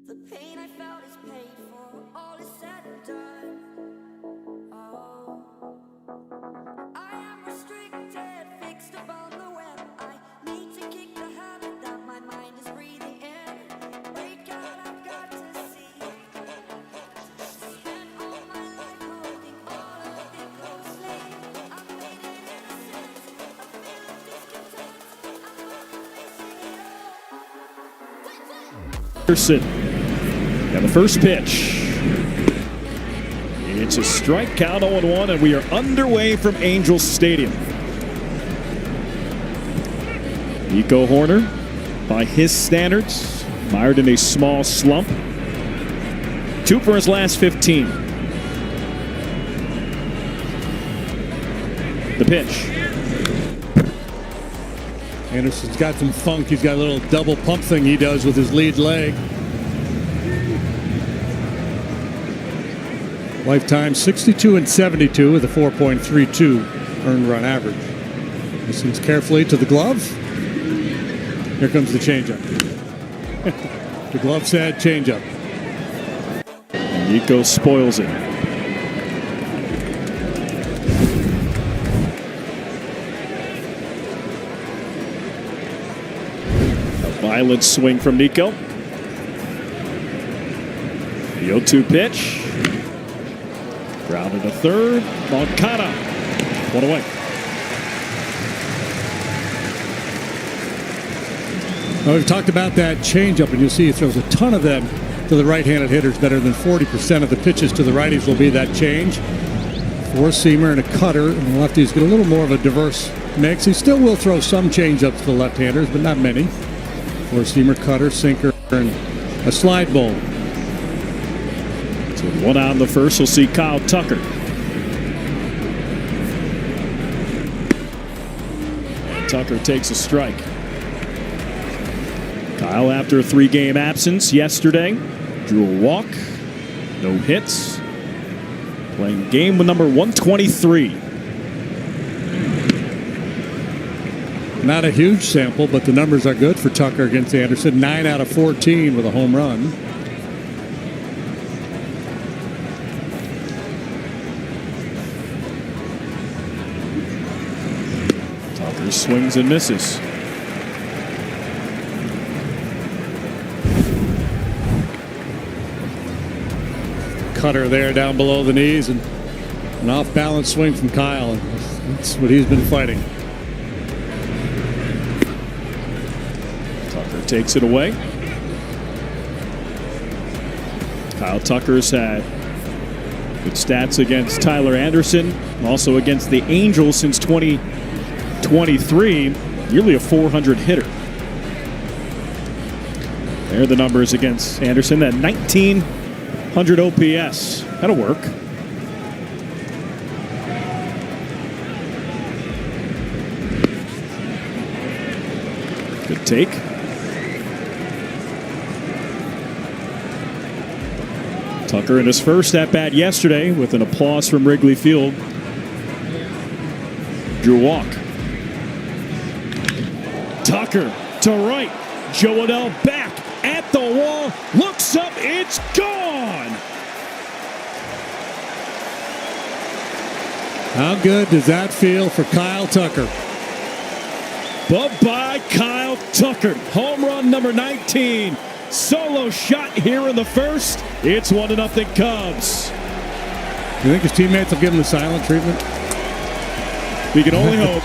The pain I felt is paid for, all is said and done. Oh, I am restricted, fixed upon the web. I need to kick the habit that my mind is breathing in. Break out, I've got to see. Spent all my life holding all of it closely. I've made it innocent, a feeling discontent. I'm not facing it all. Anderson. And the first pitch. It's a strike count, 0-1, and we are underway from Angels Stadium. Nico Horner, by his standards, mired in a small slump. 2 for his last 15. The pitch. Anderson's got some funk. He's got a little double pump thing he does with his lead leg. Lifetime 62 and 72 with a 4.32 earned run average. Listens carefully to the glove. Here comes the changeup. The glove said changeup. Nico spoils it. A violent swing from Nico. The 0-2 pitch. Grounded to third. Cada. 1 away. Well, we've talked about that changeup, and you'll see he throws a ton of them to the right-handed hitters. Better than 40% of the pitches to the righties will be that change. 4-seamer and a cutter, and the lefties get a little more of a diverse mix. He still will throw some changeups to the left-handers, but not many. 4-seamer, cutter, sinker, and a slide ball. So 1 out in the first, we'll see Kyle Tucker. And Tucker takes a strike. Kyle, after a 3-game absence yesterday, drew a walk, no hits, playing game number 123. Not a huge sample, but the numbers are good for Tucker against Anderson. 9 out of 14 with a home run. Tucker swings and misses. Cutter there down below the knees, and an off-balance swing from Kyle. And that's what he's been fighting. Tucker takes it away. Kyle Tucker's had good stats against Tyler Anderson, also against the Angels since 2023, nearly a 400 hitter. There are the numbers against Anderson, that 1900 OPS. That'll work. Good take. Tucker in his first at-bat yesterday with an applause from Wrigley Field. Drew a walk. Tucker to right. Joe Adell back at the wall. Looks up. It's gone. How good does that feel for Kyle Tucker? Bye-bye, Kyle Tucker. Home run number 19. Solo shot here in the first. It's 1-0 Cubs. You think his teammates will give him the silent treatment? We can only hope.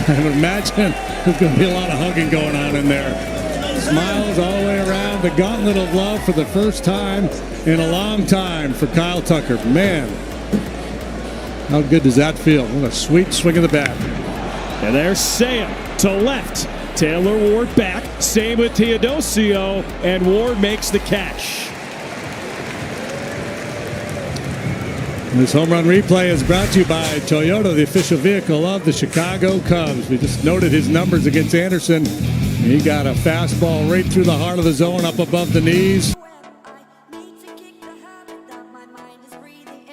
I would imagine there's going to be a lot of hugging going on in there. Smiles all the way around. The gauntlet of love for the first time in a long time for Kyle Tucker. Man, how good does that feel? What a sweet swing of the bat. And there's Sam to left. Taylor Ward back. Same with Teodosio. And Ward makes the catch. This home run replay is brought to you by Toyota, the official vehicle of the Chicago Cubs. We just noted his numbers against Anderson. He got a fastball right through the heart of the zone, up above the knees. I've made it innocent, a feeling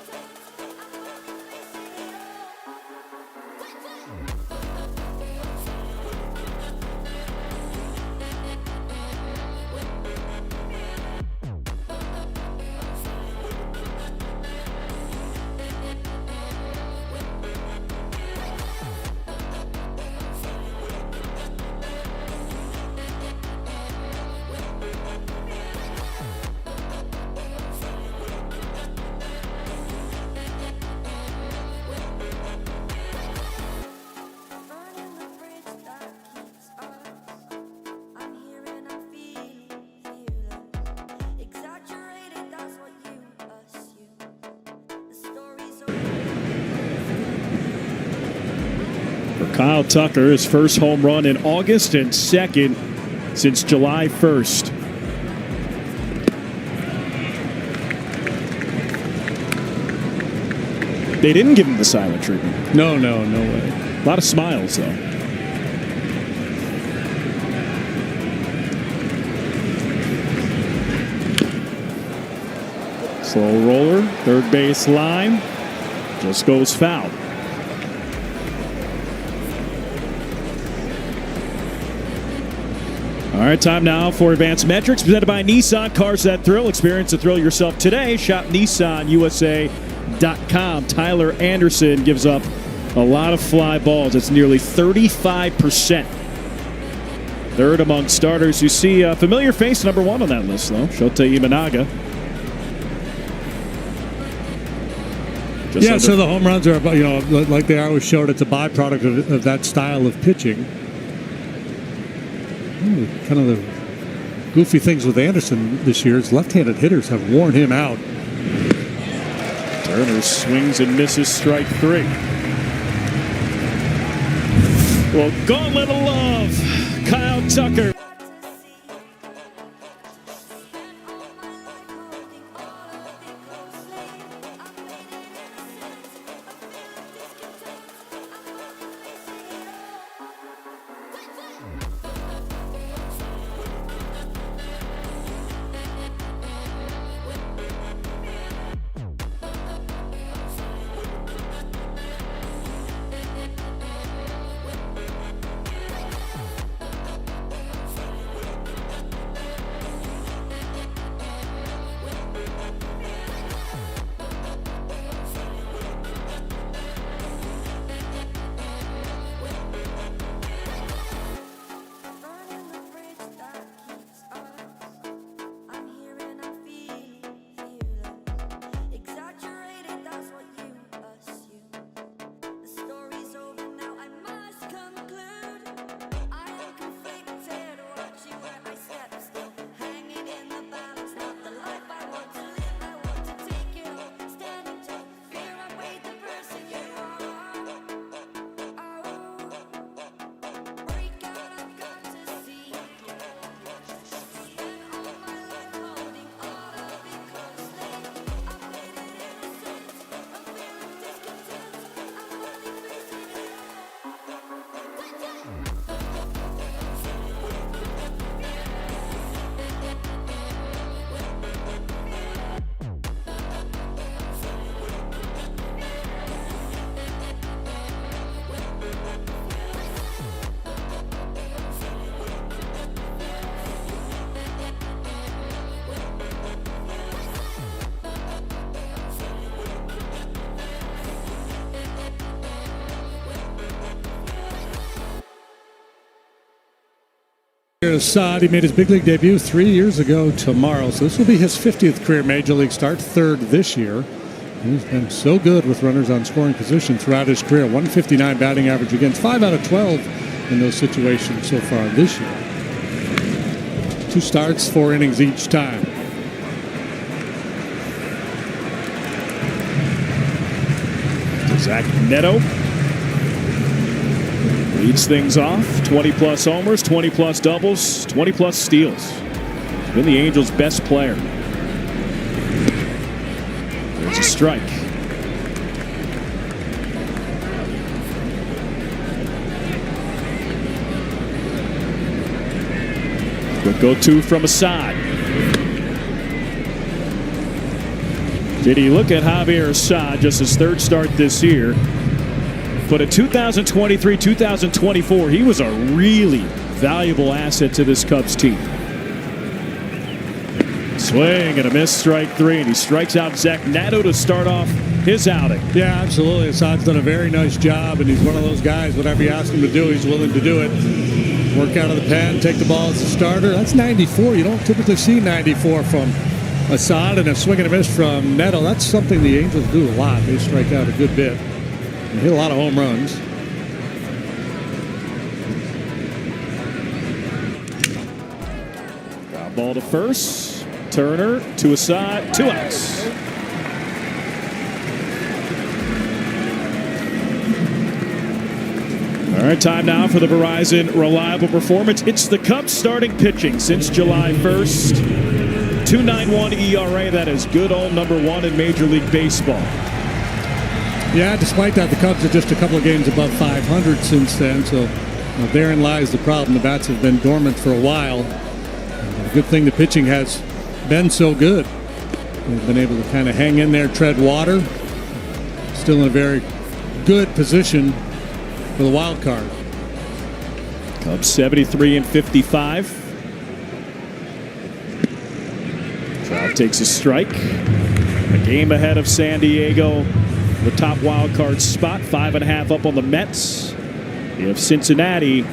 discontent. Kyle Tucker, his first home run in August and second since July 1st. They didn't give him the silent treatment. No way. A lot of smiles, though. Slow roller, third base line, just goes foul. All right, time now for Advanced Metrics, presented by Nissan. Cars that thrill. Experience the thrill yourself today. Shop NissanUSA.com. Tyler Anderson gives up a lot of fly balls. It's nearly 35%. Third among starters. You see a familiar face, number one on that list, though. Shota Imanaga. So the home runs are, like they always showed, it's a byproduct of that style of pitching. Kind of the goofy things with Anderson this year is left-handed hitters have worn him out. Turner swings and misses, strike three. Well, gauntlet of love, Kyle Tucker. Assad, he made his big league debut 3 years ago tomorrow, so this will be his 50th career major league start, third this year. He's been so good with runners on scoring position throughout his career. 159 batting average against 5 out of 12 in those situations so far this year. 2 starts, 4 innings each time. Zach Neto leads things off. 20-plus homers, 20-plus doubles, 20-plus steals. He's been the Angels' best player. There's a strike. Quick go-to from Assad. Did he look at Javier Assad, just his third start this year? But in 2023-2024, he was a really valuable asset to this Cubs team. Swing and a miss, strike three, and he strikes out Zach Neto to start off his outing. Yeah, absolutely. Assad's done a very nice job, and he's one of those guys, whatever you ask him to do, he's willing to do it. Work out of the pen, take the ball as a starter. That's 94. You don't typically see 94 from Assad, and a swing and a miss from Neto. That's something the Angels do a lot. They strike out a good bit. And hit a lot of home runs. Ground ball to first. Turner to Assad. 2 outs. All All right, time now for the Verizon Reliable Performance. It's the Cubs starting pitching since July 1st. 2.91 ERA. That is good old number one in Major League Baseball. Yeah, despite that, the Cubs are just a couple of games above 500 since then. So therein lies the problem. The bats have been dormant for a while. The good thing the pitching has been so good. They've been able to kind of hang in there, tread water. Still in a very good position for the wild card. Cubs 73 and 55. Trout takes a strike. A game ahead of San Diego. The top wild card spot, 5.5 up on the Mets. You have Cincinnati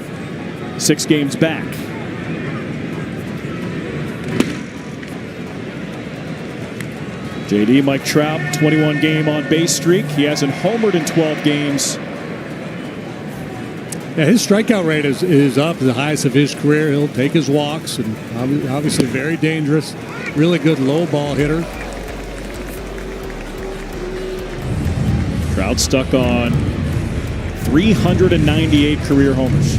6 games back. JD Mike Trout, 21 game on base streak. He hasn't homered in 12 games. Yeah, his strikeout rate is up, the highest of his career. He'll take his walks, and obviously very dangerous. Really good low ball hitter. Trout stuck on 398 career homers.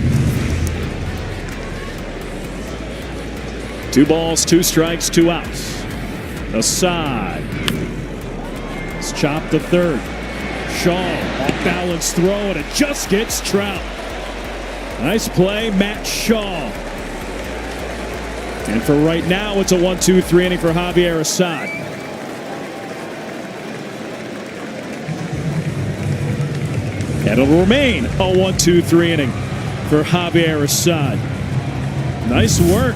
2 balls, 2 strikes, 2 outs. Aside. It's chopped to third. Shaw, off balance throw, and it just gets Trout. Nice play, Matt Shaw. And for right now, it's a 1-2-3 inning for Javier Assad. And it'll remain a 1-2-3 inning for Javier Assad. Nice work.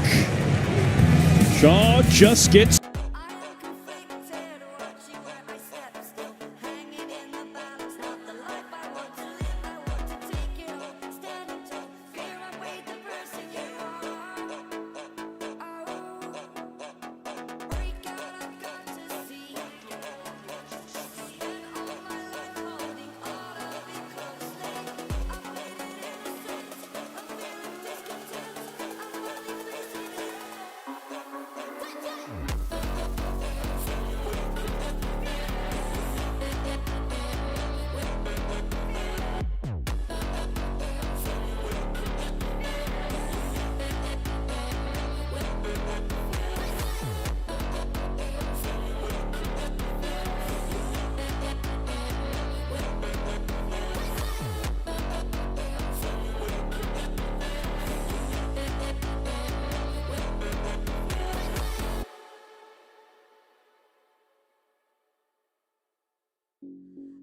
Shaw just gets.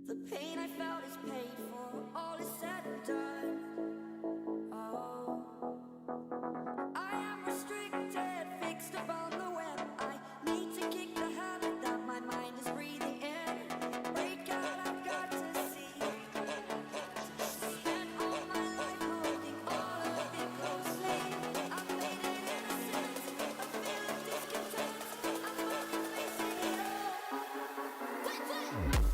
The pain I felt is paid for, all is said and done. Oh, I am restricted, fixed upon the web. I need to kick the habit that my mind is breathing in. Break out, I've got to see. Spent all my life holding all of it closely. I've made it innocent, a feeling discontent. I'm running, facing it all.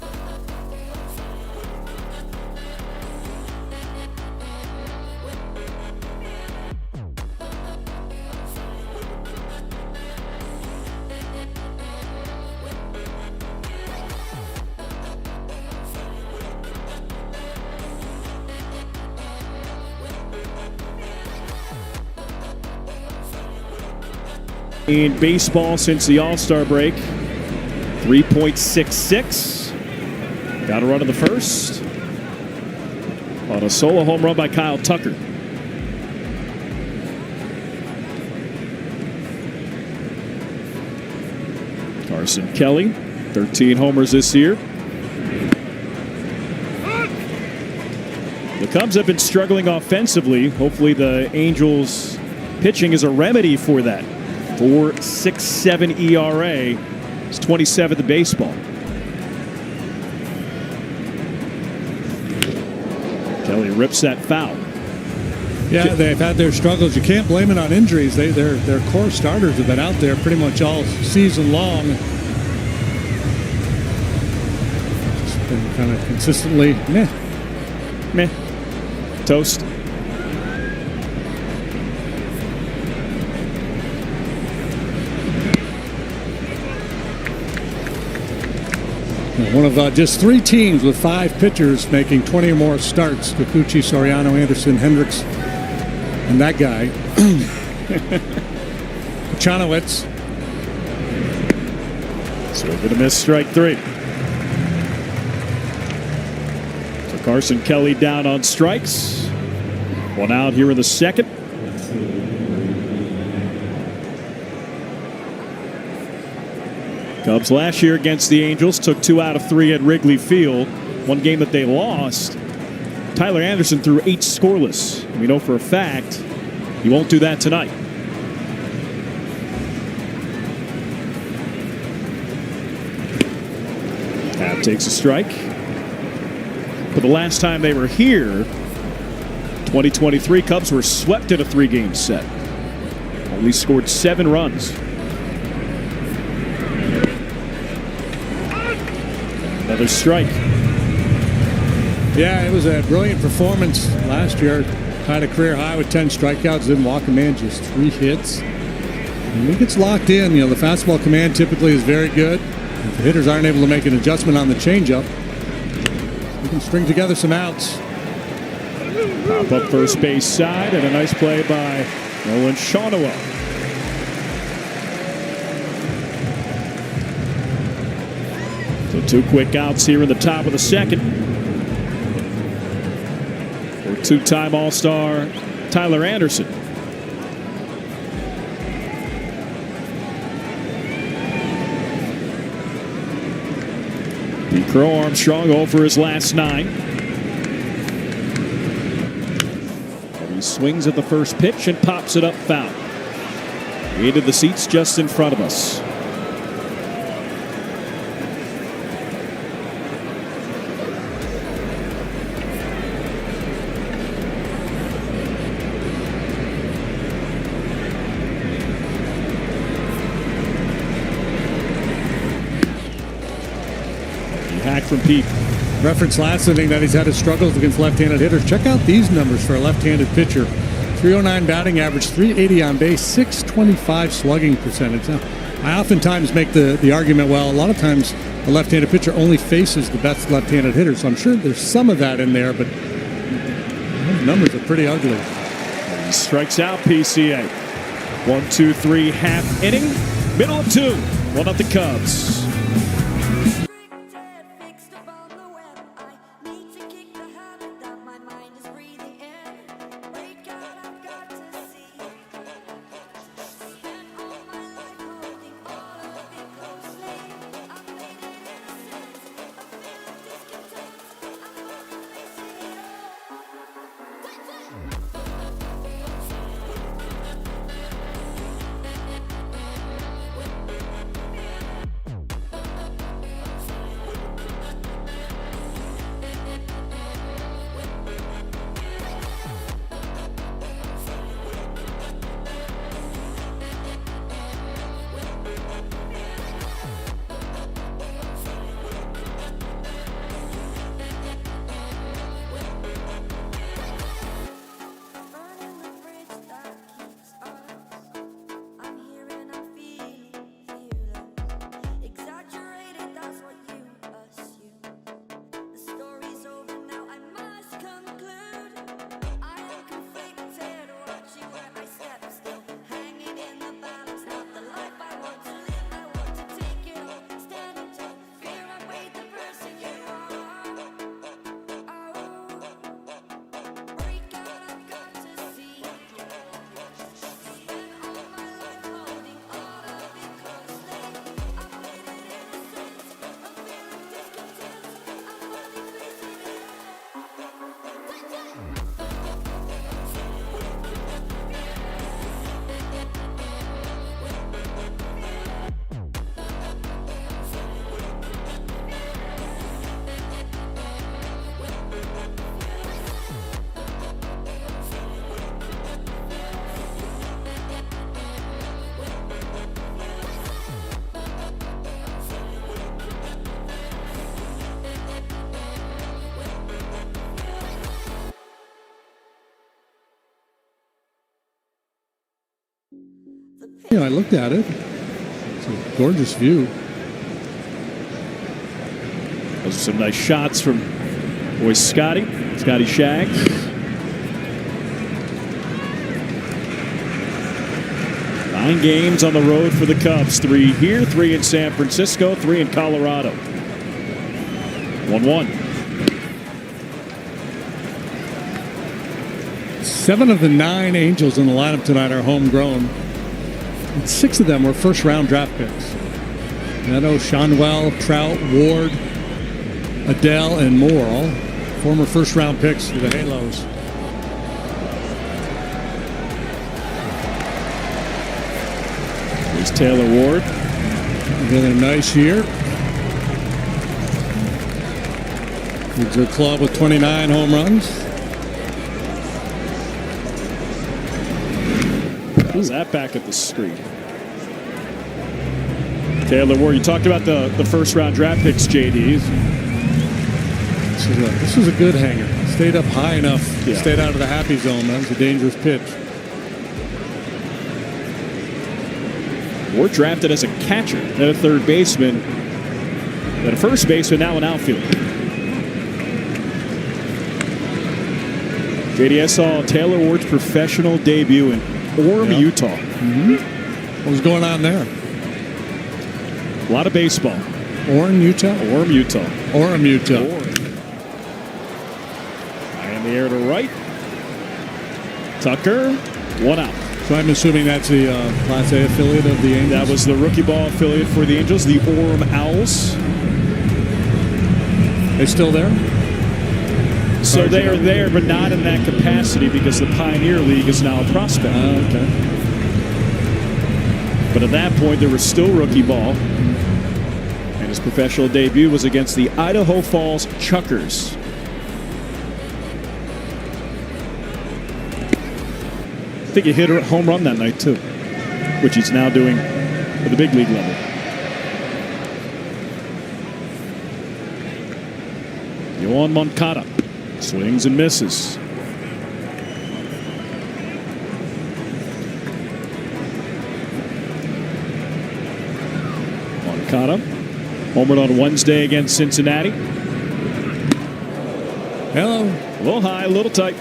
In baseball since the All-Star break, 3.66. Got a run in the first on a solo home run by Kyle Tucker. Carson Kelly, 13 homers this year. The Cubs have been struggling offensively. Hopefully the Angels' pitching is a remedy for that. 4.67 ERA. It's 27th in baseball. Kelly rips that foul. Yeah, they've had their struggles. You can't blame it on injuries. Their core starters have been out there pretty much all season long. Just been kind of consistently meh. Toast. One of just 3 teams with 5 pitchers making 20 or more starts. Kikuchi, Soriano, Anderson, Hendricks, and that guy. Chanowitz. Swing and a miss, strike 3. So Carson Kelly down on strikes. 1 out here in the second. Cubs last year against the Angels took 2 out of 3 at Wrigley Field. One game that they lost, Tyler Anderson threw 8 scoreless. We know for a fact he won't do that tonight. Happ takes a strike. But the last time they were here, 2023, Cubs were swept in a 3-game set. Only scored 7 runs. Another strike. Yeah, it was a brilliant performance last year. Had a career high with 10 strikeouts, didn't walk a man, just 3 hits. And when he gets locked in, the fastball command typically is very good. If the hitters aren't able to make an adjustment on the changeup, we can string together some outs. Pop up first base side, and a nice play by Nolan Shawnoa. So 2 quick outs here in the top of the second. For 2-time All-Star Tyler Anderson. Pete Crow Armstrong over his last 9. And he swings at the first pitch and pops it up foul. Into the seats just in front of us. Hack from Pete. Reference last inning that he's had his struggles against left-handed hitters. Check out these numbers for a left-handed pitcher. 309 batting average, 380 on base, 625 slugging percentage. Now, I oftentimes make the argument, well, a lot of times a left-handed pitcher only faces the best left-handed hitter, so I'm sure there's some of that in there, but those numbers are pretty ugly. He strikes out PCA. 1-2-3 half inning. Middle of 2. 1-0 Cubs. I looked at it. It's a gorgeous view. Those are some nice shots from boy Scotty Shag. Nine games on the road for the Cubs. 3 here, 3 in San Francisco, 3 in Colorado. 1-1. 7 of the 9 Angels in the lineup tonight are homegrown. And 6 of them were first-round draft picks. Neto, Shanwell, Trout, Ward, Adele, and more, all former first-round picks for the Halos. Here's Taylor Ward. Another nice year. Leads their club with 29 home runs. How's that back at the screen? Taylor Ward, you talked about the first-round draft picks, JD. This is a good hanger. Stayed up high enough. Yeah. Stayed out of the happy zone. That was a dangerous pitch. Ward drafted as a catcher, then a third baseman, then a first baseman, now an outfielder. JD, I saw Taylor Ward's professional debut in Orem, Utah. What was going on there? A lot of baseball. Orem, Utah? Orem, Utah. Orem, Utah. High in the air to right. Tucker, 1 out. So I'm assuming that's the Class A affiliate of the Angels? That was the rookie ball affiliate for the Angels, the Orem Owls. They still there? So they are there, but not in that capacity because the Pioneer League is now a prospect. Okay. But at that point, there was still rookie ball. And his professional debut was against the Idaho Falls Chuckers. I think he hit a home run that night, too, which he's now doing at the big league level. Yohan Moncada swings and misses. Moncada homered on Wednesday against Cincinnati. Hello. A little high, a little tight.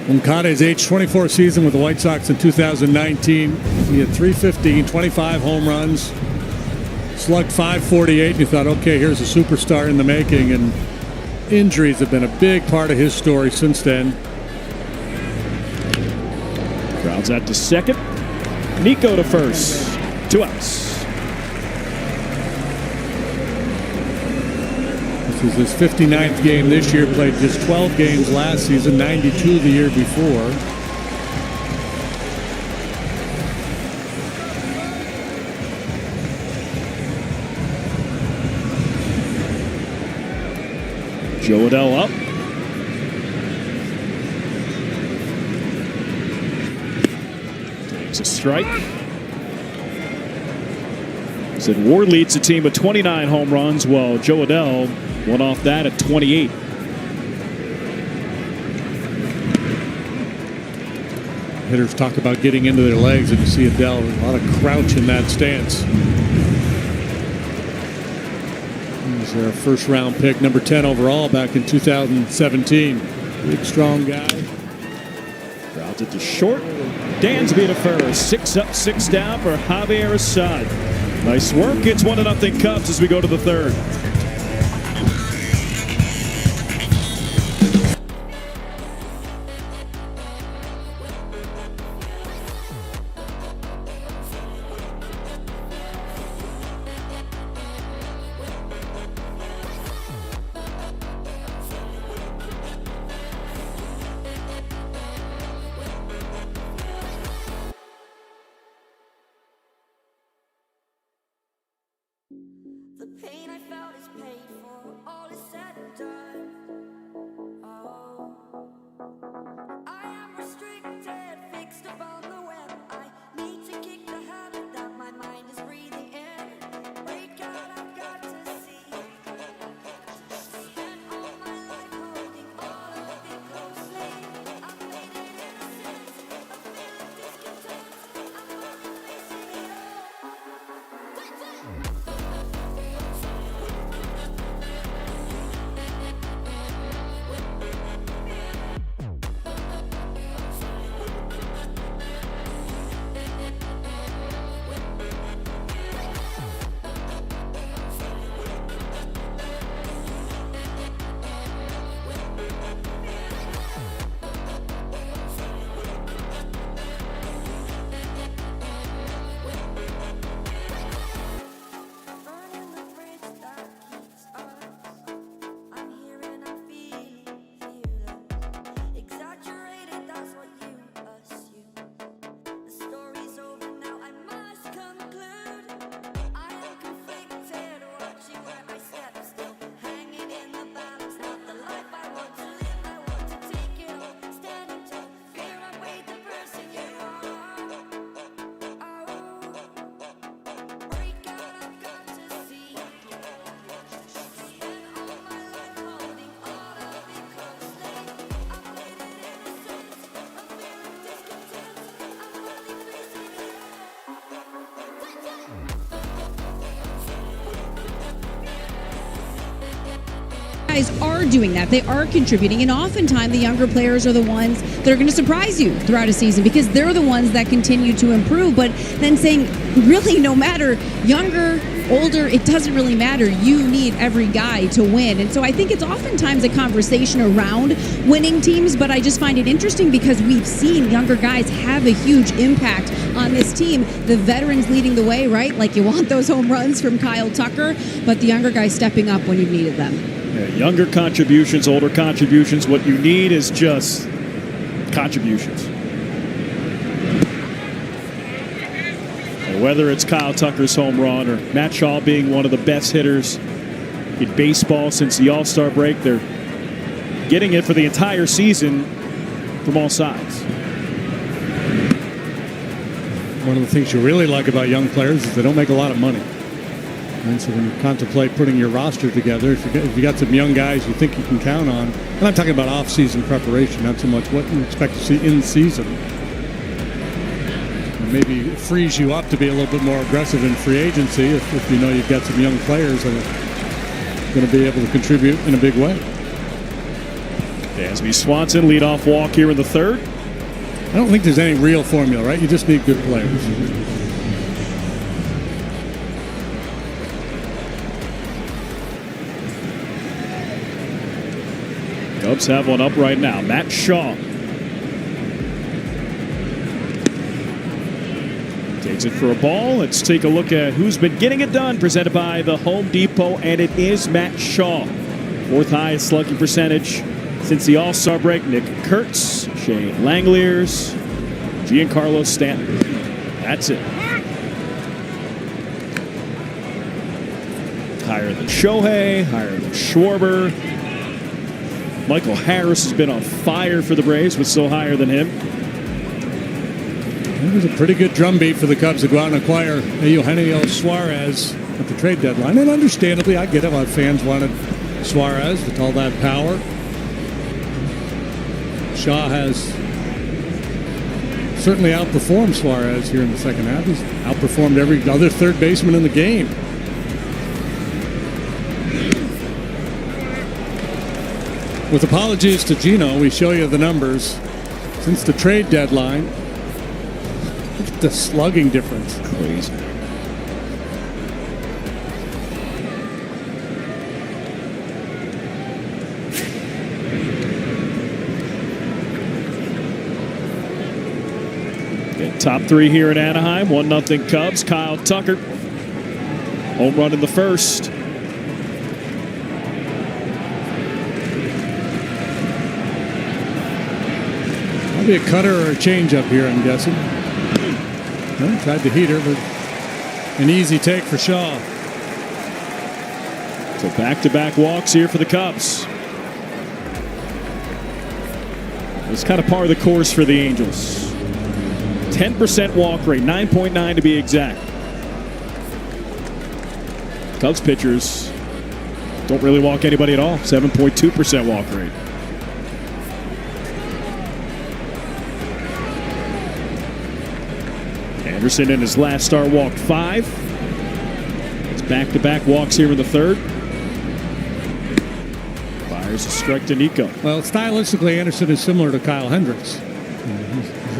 Moncada's age 24 season with the White Sox in 2019. He had 315, 25 home runs, slugged 548, and you thought, okay, here's a superstar in the making. And injuries have been a big part of his story since then. Grounds out to second. Nico to first. 2 outs. This is his 59th game this year. Played just 12 games last season, 92 the year before. Joe Adell up. Takes a strike. Said Ward leads the team with 29 home runs, while Joe Adell went off that at 28. Hitters talk about getting into their legs, and you see Adell, a lot of crouch in that stance. He's their first round pick, number 10 overall back in 2017. Big, strong guy. Grounds it to short. Dansby to first. 6 up, 6 down for Javier Assad. Nice work. It's 1-0 Cubs as we go to the third. The pain I felt is paid for, all is said and done. Oh, I am restricted, fixed upon the web. I need to kick the habit that my mind is breathing in. Break out, I've got to see. Spent all my life holding all of it closely. I've played it innocent, a bit of discontent. I'm finally facing it all. guys are doing that. They are contributing, and oftentimes the younger players are the ones that are going to surprise you throughout a season because they're the ones that continue to improve. But then saying, really, no matter younger, older, it doesn't really matter. You need every guy to win. And so I think it's oftentimes a conversation around winning teams, but I just find it interesting because we've seen younger guys have a huge impact on this team. The veterans leading the way, right? Like you want those home runs from Kyle Tucker, but the younger guys stepping up when you've needed them. Yeah, younger contributions, older contributions. What you need is just contributions. And whether it's Kyle Tucker's home run or Matt Shaw being one of the best hitters in baseball since the All-Star break, they're getting it for the entire season from all sides. One of the things you really like about young players is they don't make a lot of money. And so when you contemplate putting your roster together, if you got some young guys you think you can count on, and I'm talking about off-season preparation, not so much what you expect to see in season. And maybe it frees you up to be a little bit more aggressive in free agency if you know you've got some young players that are going to be able to contribute in a big way. Dansby Swanson, leadoff walk here in the third. I don't think there's any real formula, right? You just need good players. Cubs have one up right now. Matt Shaw takes it for a ball. Let's take a look at who's been getting it done. Presented by the Home Depot, and it is Matt Shaw. Fourth highest slugging percentage since the All-Star break. Nick Kurtz, Shane Langeliers, Giancarlo Stanton. That's it. Higher than Shohei, higher than Schwarber. Michael Harris has been on fire for the Braves, but still higher than him. It was a pretty good drumbeat for the Cubs to go out and acquire Eugenio Suarez at the trade deadline. And understandably, I get it why fans wanted Suarez with all that power. Shaw has certainly outperformed Suarez here in the second half. He's outperformed every other third baseman in the game. With apologies to Gino, we show you the numbers since the trade deadline. Look at the slugging difference. Crazy. Okay, top three here in Anaheim. 1-0 Cubs. Kyle Tucker. Home run in the first. Be a cutter or a changeup here, I'm guessing. Well, tried the heater, but an easy take for Shaw. So back-to-back walks here for the Cubs. It's kind of par of the course for the Angels. 10% walk rate, 9.9 to be exact. Cubs pitchers don't really walk anybody at all. 7.2% walk rate. Anderson in his last start walked 5. It's back-to-back walks here in the third. Fires a strike to Nico. Well, stylistically, Anderson is similar to Kyle Hendricks.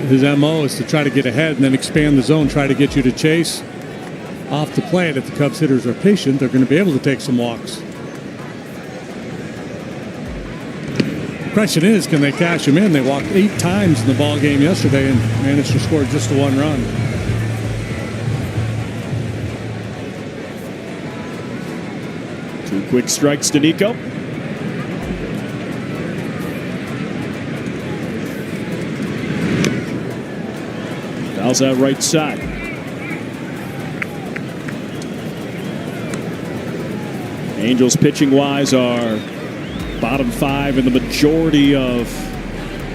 His MO is to try to get ahead and then expand the zone, try to get you to chase off the plate. If the Cubs hitters are patient, they're going to be able to take some walks. The question is, can they cash him in? They walked 8 times in the ball game yesterday and managed to score just the 1 run. Two quick strikes to Nico. Fouls out right side. Angels pitching wise are bottom 5 in the majority of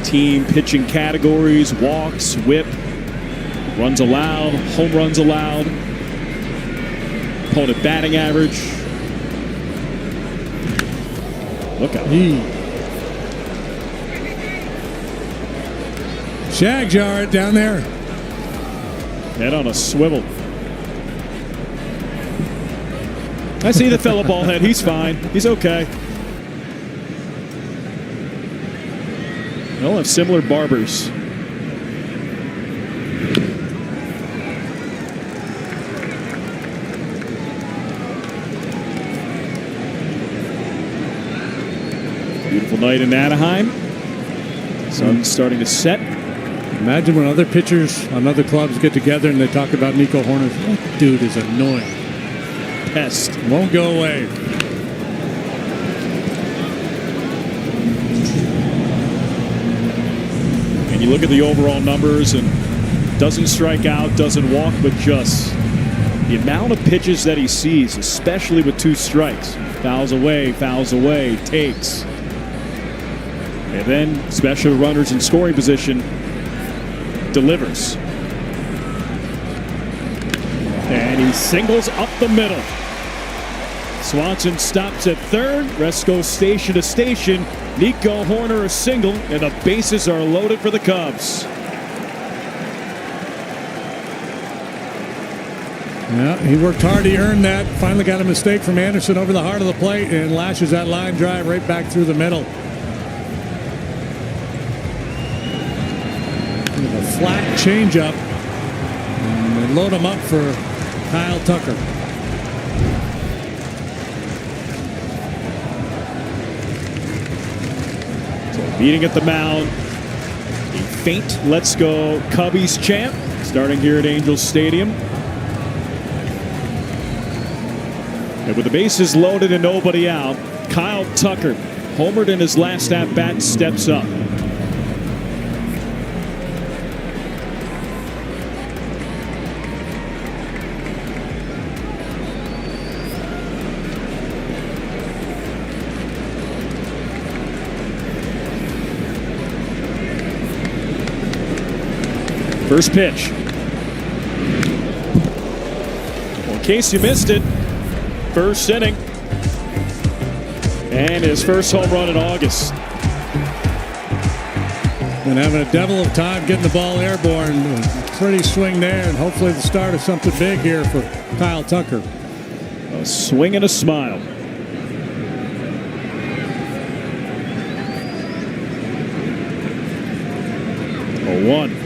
team pitching categories. Walks, whip, runs allowed, home runs allowed, opponent batting average. Look out. Shag jar down there. Head on a swivel. I see the fellow ball head. He's fine. He's okay. They'll have similar barbers. Beautiful night in Anaheim. Sun's starting to set. Imagine when other pitchers on other clubs get together and they talk about Nico Hoerner. That dude is annoying. Pest. Won't go away. And you look at the overall numbers, and doesn't strike out, doesn't walk, but just the amount of pitches that he sees, especially with 2 strikes. Fouls away, takes. And then special runners in scoring position, delivers. And he singles up the middle. Swanson stops at third. Rest goes station to station. Nico Hoerner a single, and the bases are loaded for the Cubs. Yeah, he worked hard. He earned that. Finally got a mistake from Anderson over the heart of the plate and lashes that line drive right back through the middle. With a flat changeup. And they load him up for Kyle Tucker. So meeting at the mound. A faint "Let's Go Cubbies" chant starting here at Angels Stadium. And with the bases loaded and nobody out, Kyle Tucker, homered in his last at-bat, steps up. First pitch. Well, in case you missed it, first inning, and his first home run in August. And having a devil of time getting the ball airborne. Pretty swing there, and hopefully the start of something big here for Kyle Tucker. A swing and a smile. A 1.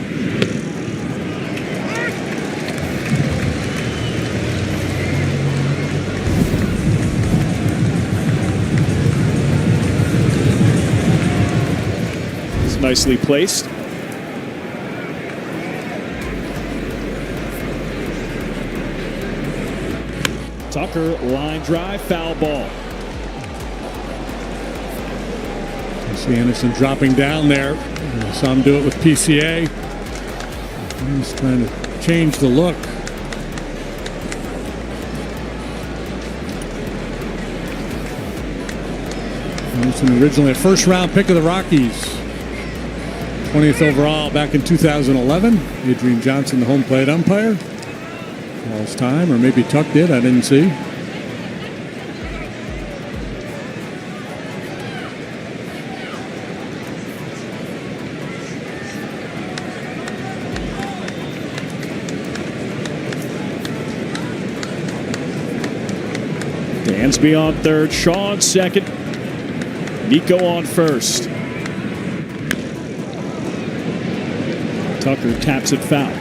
Nicely placed. Tucker, line drive, foul ball. You see Anderson dropping down there. I saw him do it with PCA. He's trying to change the look. Anderson originally a first-round pick of the Rockies. 20th overall back in 2011. Adrian Johnson, the home plate umpire. Calls time, or maybe Tuck did, I didn't see. Dansby on third, Shaw on second, Nico on first. Tucker taps it foul.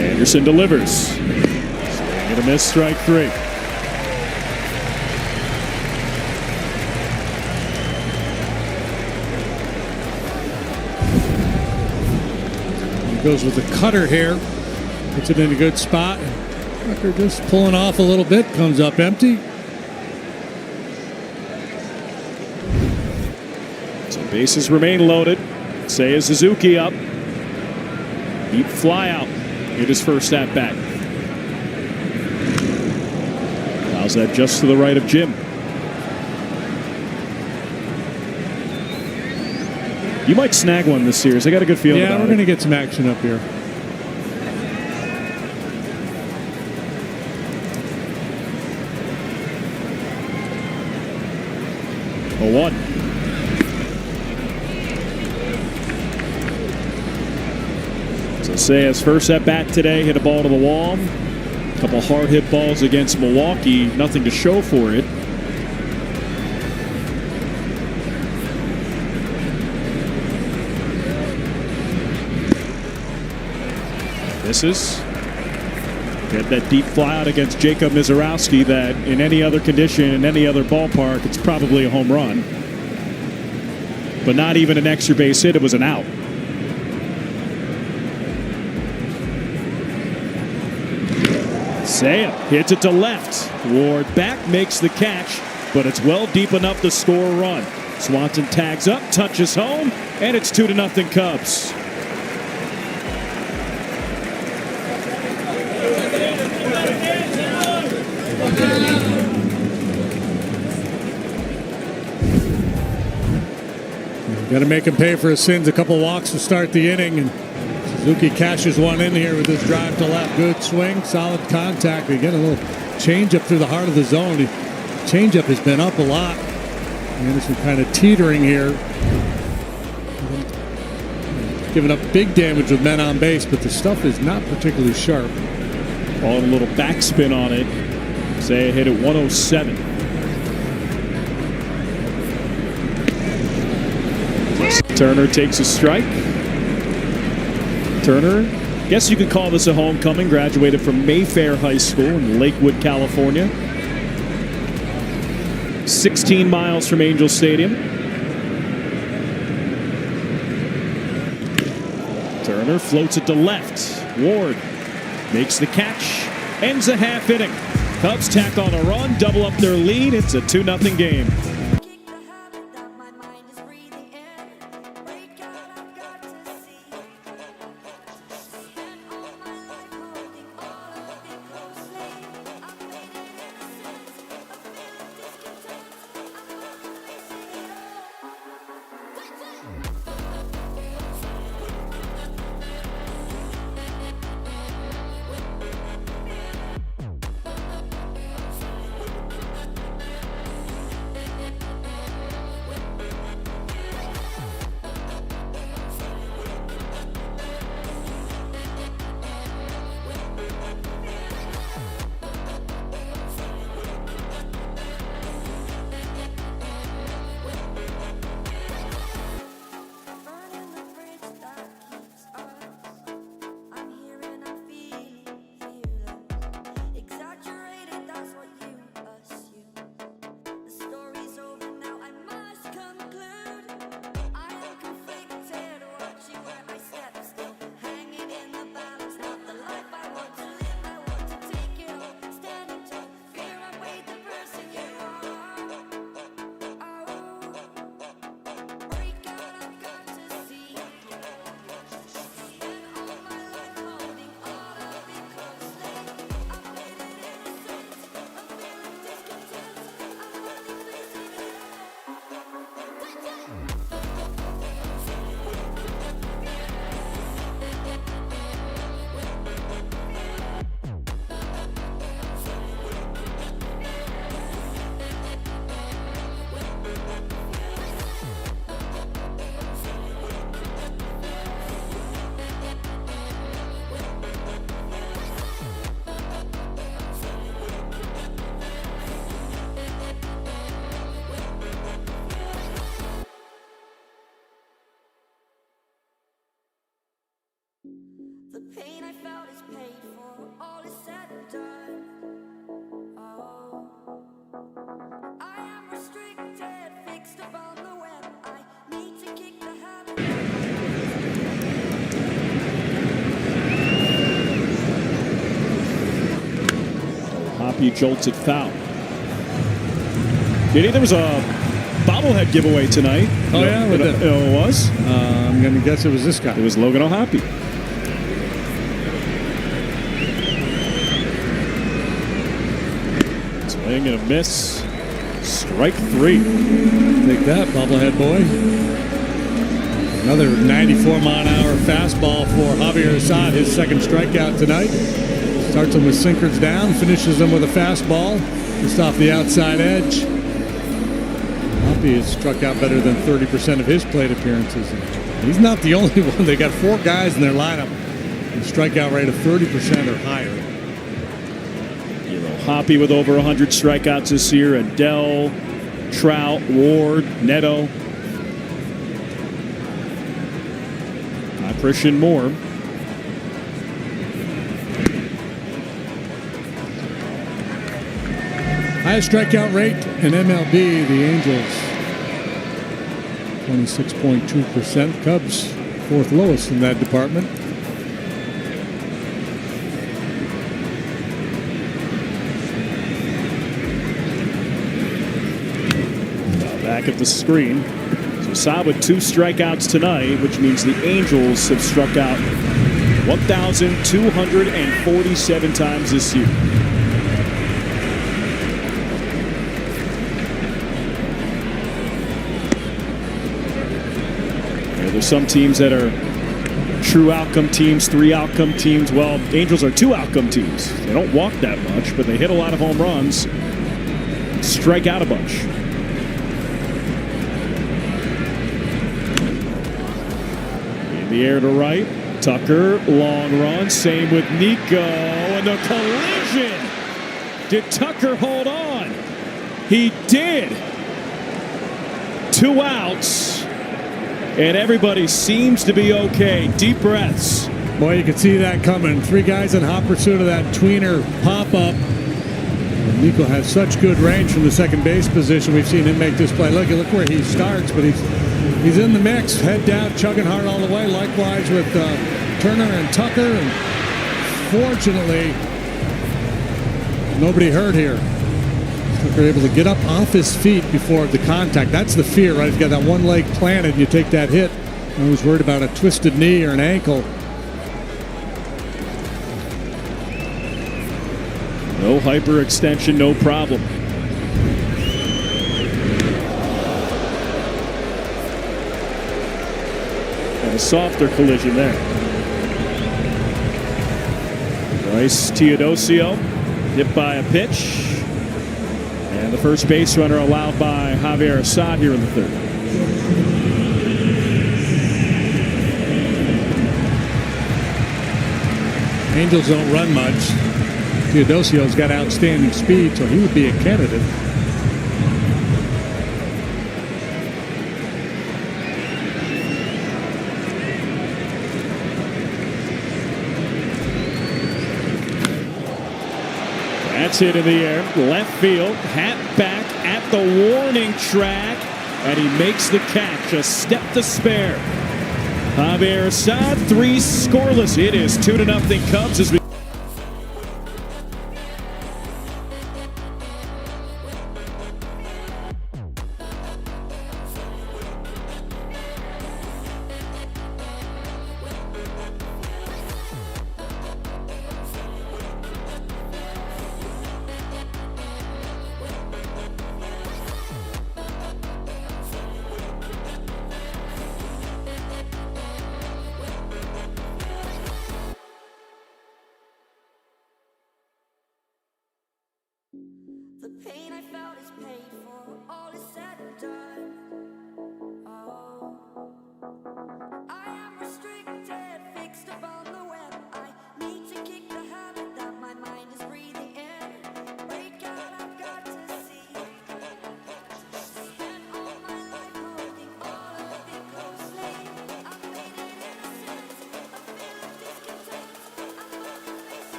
Anderson delivers. Swing and a miss, strike 3. Goes with the cutter here. Puts it in a good spot. Tucker just pulling off a little bit. Comes up empty. So bases remain loaded. Seiya Suzuki up. Deep fly out. Hit his first at bat. Allows that just to the right of Jim. You might snag one this series. I got a good feeling about it. Yeah, we're going to get some action up here. Say's first at bat today hit a ball to the wall. A couple hard hit balls against Milwaukee. Nothing to show for it. Misses. Get that deep fly out against Jacob Mizorowski that in any other condition, in any other ballpark, it's probably a home run. But not even an extra base hit, it was an out. Say hits it to left. Ward back, makes the catch, but it's well deep enough to score a run. Swanson tags up, touches home, and it's 2-0 Cubs. Got to make him pay for his sins. A couple walks to start the inning, and Suzuki cashes one in here with his drive to left. Good swing, solid contact. Again, a little changeup through the heart of the zone. Changeup has been up a lot. Anderson kind of teetering here. Giving up big damage with men on base, but the stuff is not particularly sharp. Ball and a little backspin on it. Say hit at 107. Turner takes a strike. Turner, guess you could call this a homecoming. Graduated from Mayfair High School in Lakewood, California. 16 miles from Angel Stadium. Turner floats it to left. Ward makes the catch. Ends a half inning. Cubs tack on a run, double up their lead. It's a 2-0 game. The pain I felt is paid for, all is said and done. Oh, I am restricted, fixed upon the web. I need to kick the habit. Hoppy jolted foul. Did there was a bobblehead giveaway tonight? Oh, yeah? It was? I'm going to guess it was this guy. It was Logan O'Hoppy. Swing and a miss. Strike three. Take that, bobblehead boy. Another 94-mile-an-hour fastball for Javier Assad, his second strikeout tonight. Starts him with sinkers down, finishes him with a fastball just off the outside edge. Hoppy has struck out better than 30% of his plate appearances. He's not the only one. They got four guys in their lineup strikeout rate of 30% or higher. Hoppy with over 100 strikeouts this year. Adele, Trout, Ward, Neto. Christian Moore. Highest strikeout rate in MLB, the Angels. 26.2%. Cubs, fourth lowest in that department. Back at the screen. So Saab with 2 strikeouts tonight, which means the Angels have struck out 1,247 times this year. There's some teams that are true outcome teams, 3 outcome teams. Well, Angels are 2 outcome teams. They don't walk that much, but they hit a lot of home runs, strike out a bunch. In the air to right, Tucker, long run, same with Nico, and the collision. Did Tucker hold on? He did. 2 outs. And everybody seems to be okay. Deep breaths. Boy, you could see that coming. 3 guys in hot pursuit of that tweener pop-up. Nico has such good range from the second base position. We've seen him make this play. Look where he starts, but he's in the mix. Head down, chugging hard all the way. Likewise with Turner and Tucker. And fortunately, nobody hurt here. Tucker able to get up off his feet before the contact. That's the fear, right? If you got that one leg planted and you take that hit. I was worried about a twisted knee or an ankle. No hyperextension, no problem. And a softer collision there. Bryce Teodosio hit by a pitch. And the first base runner allowed by Javier Assad here in the 3rd. Angels don't run much. Teodosio's got outstanding speed, so he would be a candidate. That's hit in the air, left field, hat back at the warning track, and he makes the catch, a step to spare. Javier Assad, 3 scoreless. It is 2-0 Cubs as we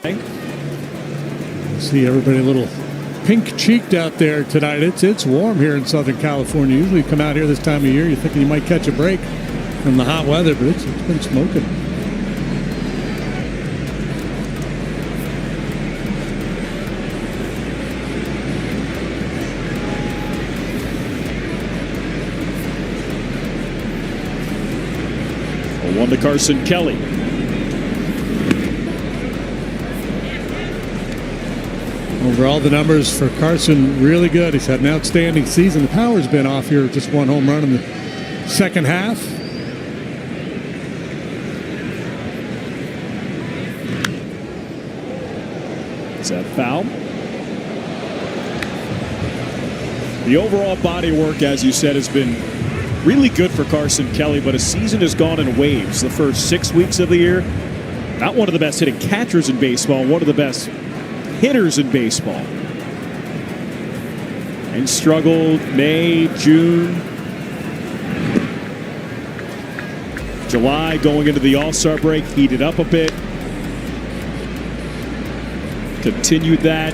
See everybody a little pink-cheeked out there tonight. It's warm here in Southern California. Usually you come out here this time of year, you're thinking you might catch a break from the hot weather, but it's been smoking. A 1 to Carson Kelly. Overall, the numbers for Carson really good. He's had an outstanding season. The power's been off here, just 1 home run in the second half. Is that foul? The overall body work, as you said, has been really good for Carson Kelly, but his season has gone in waves. The first 6 weeks of the year, not one of the best hitting catchers in baseball, one of the best hitters in baseball. And struggled May, June, July, going into the All-Star break, heated up a bit. Continued that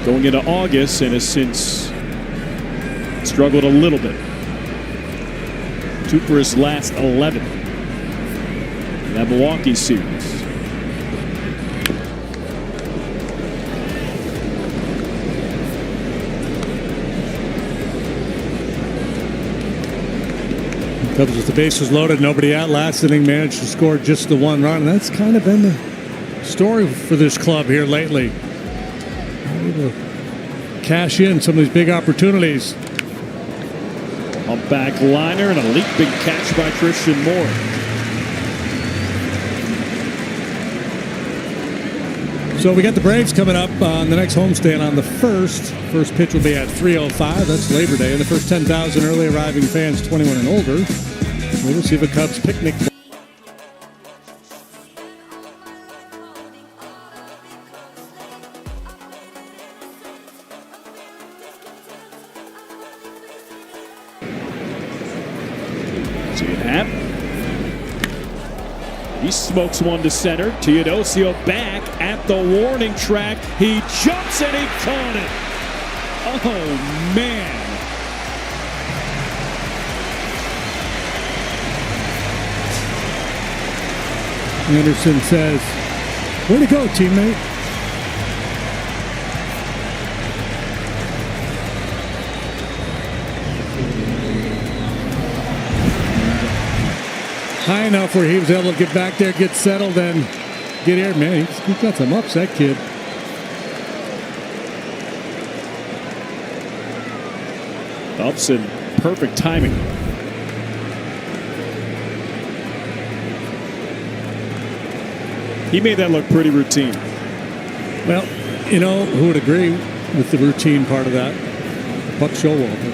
going into August and has since struggled a little bit. 2 for his last 11 in that Milwaukee series. Cubs with the bases loaded, nobody out. Last inning managed to score just the 1 run. And that's kind of been the story for this club here lately. Able to cash in some of these big opportunities. A back liner and a leaping catch by Christian Moore. So we got the Braves coming up on the next homestand on the 1st. First pitch will be at 3:05. That's Labor Day. And the first 10,000 early arriving fans 21 and older will receive a Cubs picnic. He smokes one to center. Teodosio back at the warning track. He jumps and he caught it. Oh, man. Anderson says, way to go, teammate. High enough where he was able to get back there, get settled, and get here. Man, he's got some ups, that kid. Ups and perfect timing. He made that look pretty routine. Well, you know, who would agree with the routine part of that? Buck Showalter.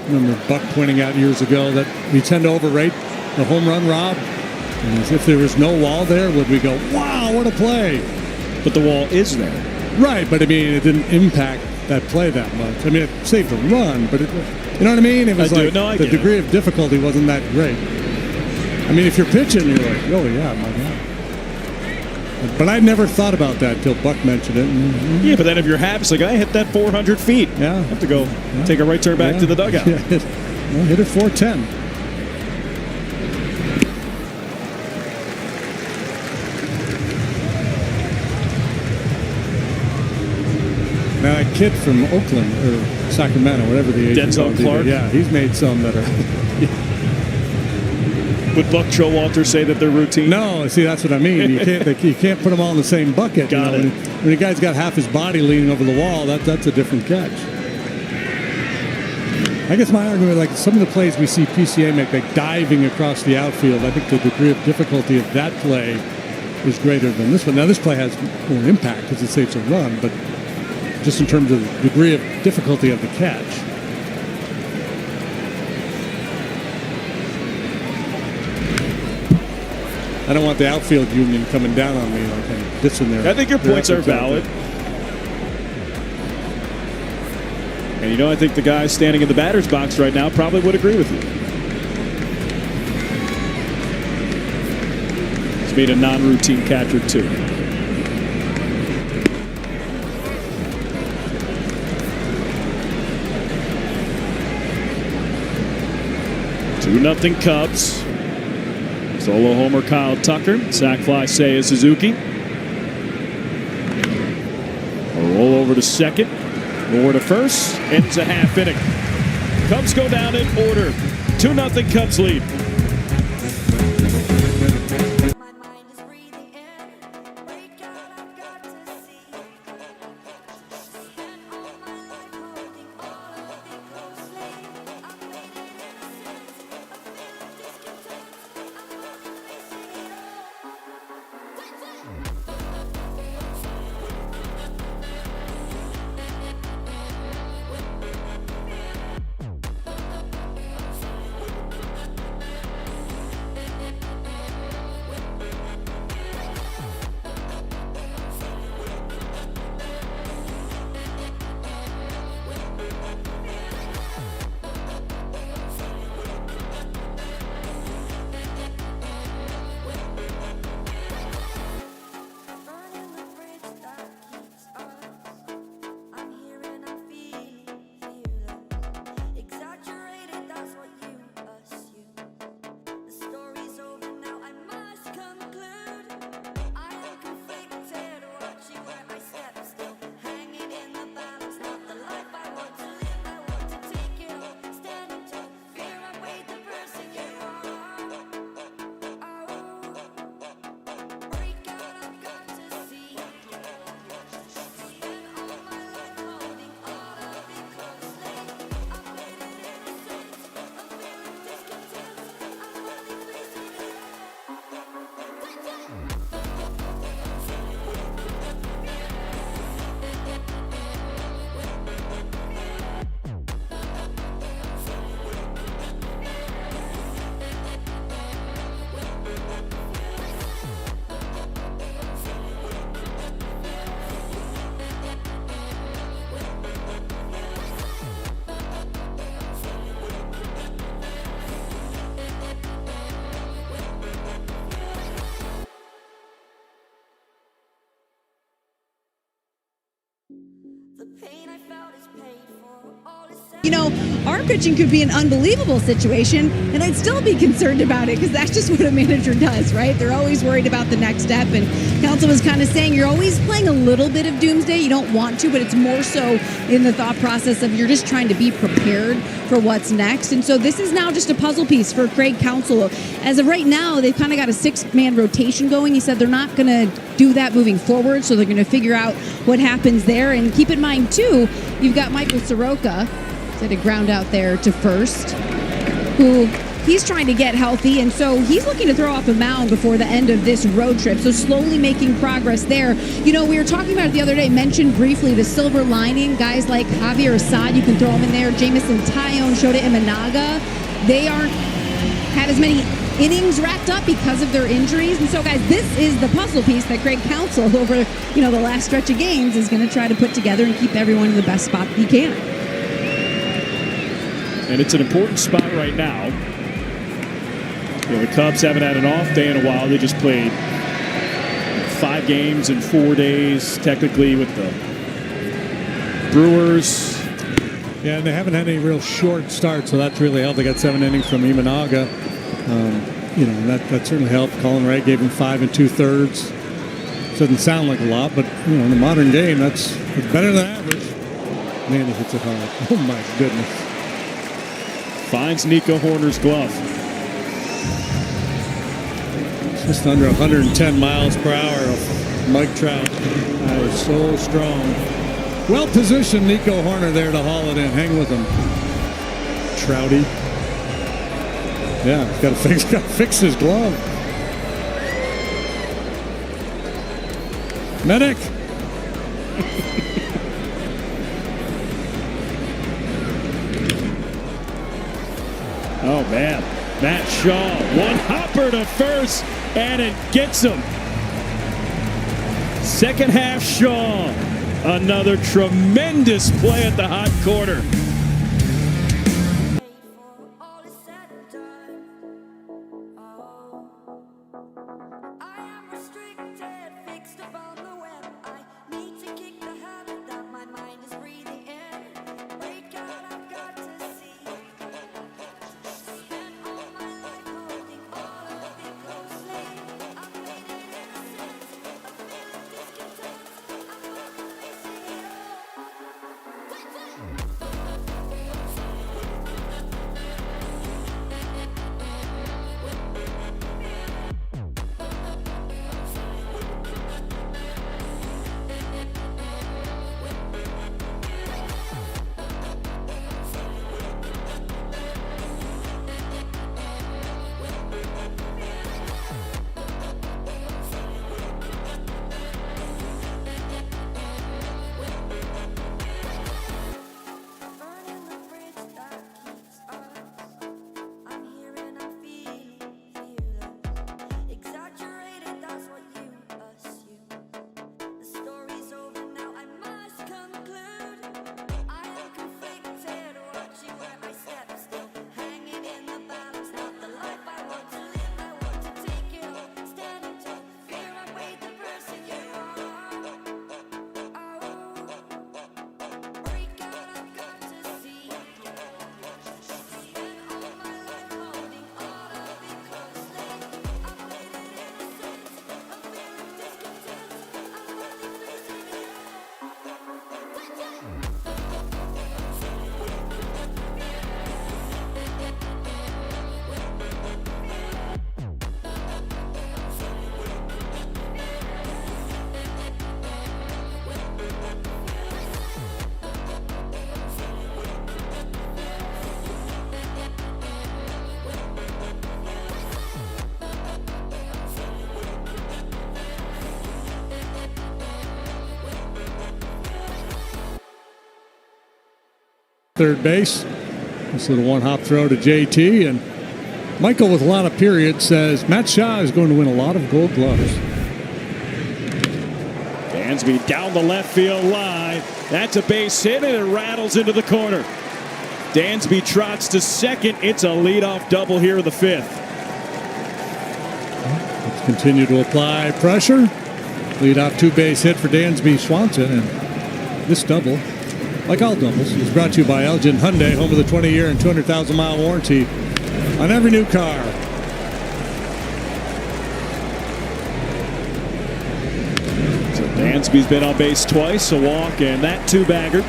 Remember Buck pointing out years ago that we tend to overrate the home run rob. And as if there was no wall there, would we go, wow, what a play? But the wall is there. Right, but I mean, it didn't impact that play that much. I mean, it saved the run, but it, you know what I mean? It was like the degree of difficulty wasn't that great. I mean, if you're pitching, you're like, oh, yeah, my God. But I never thought about that until Buck mentioned it. Mm-hmm. Yeah, but then if you're Habs, like, I hit that 400 feet. Yeah. I have to go take a right turn back to the dugout. Yeah, hit it 410. Now, that kid from Oakland or Sacramento, whatever the agent Denzel Clark. Yeah, he's made some that are. Would Buck Showalter say that they're routine? No, see, that's what I mean. You can't put them all in the same bucket. Got it. When a guy's got half his body leaning over the wall, that's a different catch. I guess my argument, like some of the plays we see PCA make, like diving across the outfield, I think the degree of difficulty of that play is greater than this one. Now, this play has more impact because it saves a run, but just in terms of the degree of difficulty of the catch. I don't want the outfield union coming down on me like I'm dissing there. I think your points are valid. And, you know, I think the guy standing in the batter's box right now probably would agree with you. He's being a non-routine catcher too. 2-0 Cubs. Solo homer Kyle Tucker. Sac fly Seiya Suzuki. A roll over to second. More to first. Ends a half inning. Cubs go down in order. 2-0 Cubs lead. My mind is breathing in. Break out, I've got to see. Spent all my life holding all of it closely. I've made it innocent. A feeling discontent. I'm only facing it all. Burning the bridge that keeps us. I'm here and I'm feeling fearless. Exaggerated, that's what you assume. The story's over now, I must conclude. I am conflicted, watching where I step still. Hanging in the balance, not the life I want to live. I want to take it all, standing tall. Fear I weighed the person you are. Break out, I've got to see. Spent all my life holding all of it closely. I've made it innocent. A feeling discontent. I'm only facing it The pain I felt is paid for. All is said. You know, our pitching could be an unbelievable situation, and I'd still be concerned about it because that's just what a manager does, right? They're always worried about the next step, and Council was kind of saying you're always playing a little bit of doomsday. You don't want to, but it's more so in the thought process of you're just trying to be prepared for what's next. And so this is now just a puzzle piece for Craig Counsell. As of right now, they've kind of got a 6-man rotation going. He said they're not going to do that moving forward, so they're going to figure out what happens there. And keep in mind, too, you've got Michael Soroka, set a ground out there to first, who he's trying to get healthy, and so he's looking to throw off a mound before the end of this road trip, so slowly making progress there. You know, we were talking about it the other day, mentioned briefly the silver lining, guys like Javier Assad, you can throw them in there, Jamison Tyone, Shota Imanaga, they aren't had as many innings racked up because of their injuries. And so, guys, this is the puzzle piece that Craig Counsell over, you know, the last stretch of games is going to try to put together and keep everyone in the best spot he can. And it's an important spot right now. You know, the Cubs haven't had an off day in a while. They just played 5 games in 4 days, technically, with the Brewers. Yeah, and they haven't had any real short starts, so that's really helped. They got 7 innings from Imanaga. You know, that certainly helped. Colin Ray gave him 5 2/3. Doesn't sound like a lot, but you know, in the modern game, that's better than average. Man, he hits it hard. Oh my goodness! Finds Nico Horner's glove. Just under 110 miles per hour of Mike Trout. That is so strong. Well positioned, Nico Horner there to haul it in. Hang with him, Trouty. Yeah, got to fix his glove. Medic. Oh man, Matt Shaw, one hopper to first, and it gets him. Second half Shaw, another tremendous play at the hot corner. All is said and done. Oh, I am third base. This little one-hop throw to JT, and Michael with a lot of periods says Matt Shaw is going to win a lot of gold gloves. Dansby down the left field line. That's a base hit, and it rattles into the corner. Dansby trots to second. It's a leadoff double here in the fifth. Let's continue to apply pressure. Leadoff two-base hit for Dansby Swanson, and this double, like all doubles, is brought to you by Elgin Hyundai, home of the 20-year and 200,000-mile warranty on every new car. So Dansby's been on base twice, a walk, and that two-bagger.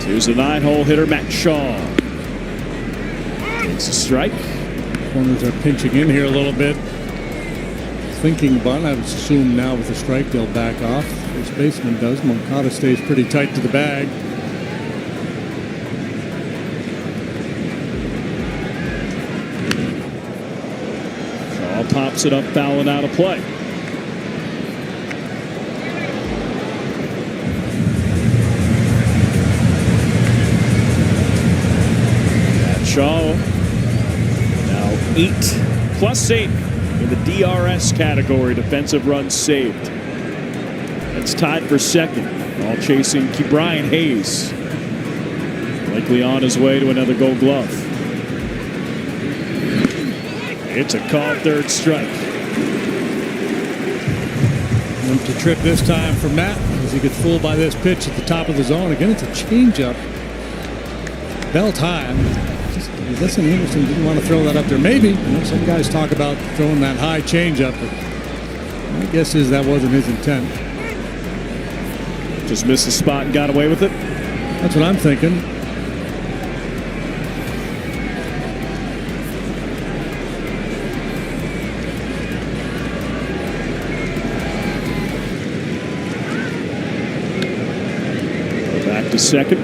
Here's the 9-hole hitter, Matt Shaw. Takes a strike. Corners are pinching in here a little bit. Thinking bunt. I would assume now with the strike they'll back off. First baseman does. Moncada stays pretty tight to the bag. Shaw pops it up, fouling out of play. Shaw now 8+8 in the DRS category, defensive runs saved. That's tied for second, all chasing Brian Hayes, likely on his way to another gold glove. It's a called third strike. Empty trip this time for Matt as he gets fooled by this pitch at the top of the zone. Again, it's a changeup, belt high. Listen, Anderson didn't want to throw that up there. Maybe, you know, some guys talk about throwing that high changeup, but my guess is that wasn't his intent. Just missed the spot and got away with it. That's what I'm thinking. Back to second.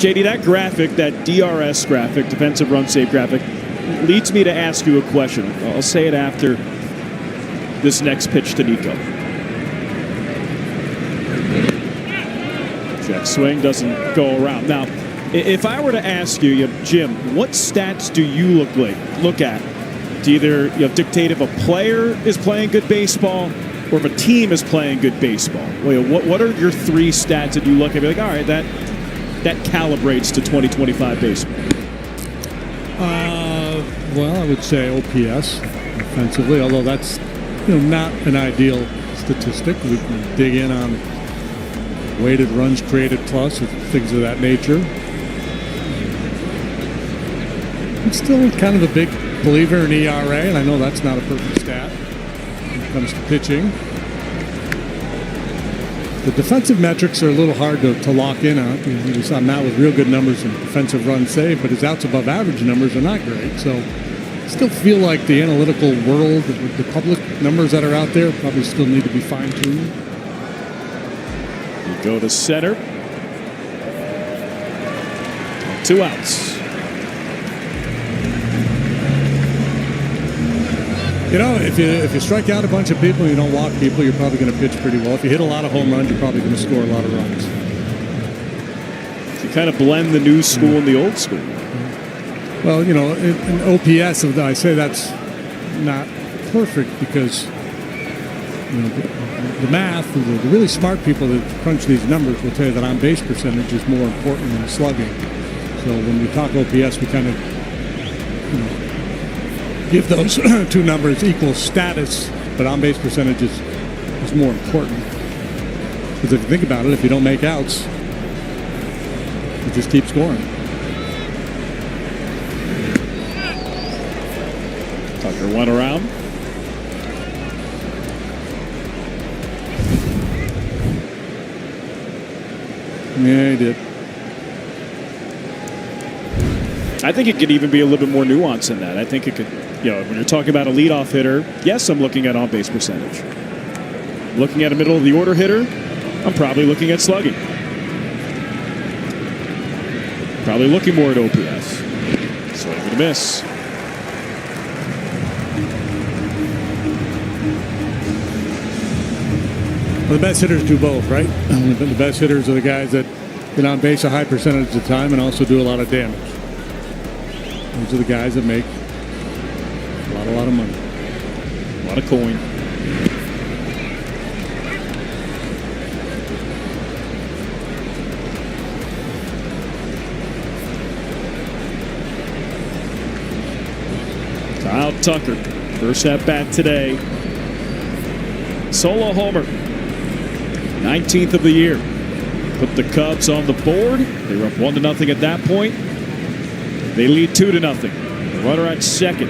JD, that graphic, that DRS graphic, defensive run save graphic, leads me to ask you a question. I'll say it after this next pitch to Nico. Check swing, doesn't go around. Now, if I were to ask you, Jim, what stats do you look at to either dictate if a player is playing good baseball or if a team is playing good baseball? What are your three stats that you look at and be like, all right, that calibrates to 2025 baseball? Well, I would say OPS offensively, although that's not an ideal statistic. We can dig in on weighted runs created plus, things of that nature. I'm still kind of a big believer in ERA, and I know that's not a perfect stat when it comes to pitching. The defensive metrics are a little hard to lock in on. We saw Matt with real good numbers in defensive run save, but his outs above average numbers are not great. So I still feel like the analytical world, the public numbers that are out there probably still need to be fine-tuned. You go to center. 2 outs. If you strike out a bunch of people and you don't walk people, you're probably going to pitch pretty well. If you hit a lot of home runs, you're probably going to score a lot of runs. You kind of blend the new school and the old school. Well, in OPS, I say that's not perfect because the math, the really smart people that crunch these numbers will tell you that on-base percentage is more important than slugging. So when we talk OPS, we kind of give those two numbers equal status, but on-base percentage is more important. Because if you think about it, if you don't make outs, you just keep scoring. Tucker went around. Yeah, he did. I think it could even be a little bit more nuanced than that. I think it could, when you're talking about a leadoff hitter, yes, I'm looking at on-base percentage. Looking at a middle of the order hitter, I'm probably looking at slugging. Probably looking more at OPS. Swing and a miss. Well, the best hitters do both, right? The best hitters are the guys that get on base a high percentage of the time and also do a lot of damage. Those are the guys that make a lot of money. A lot of coin. Kyle Tucker, first at bat today. Solo homer. 19th of the year. Put the Cubs on the board. They were up 1-0 at that point. They lead 2-0. The runner at second.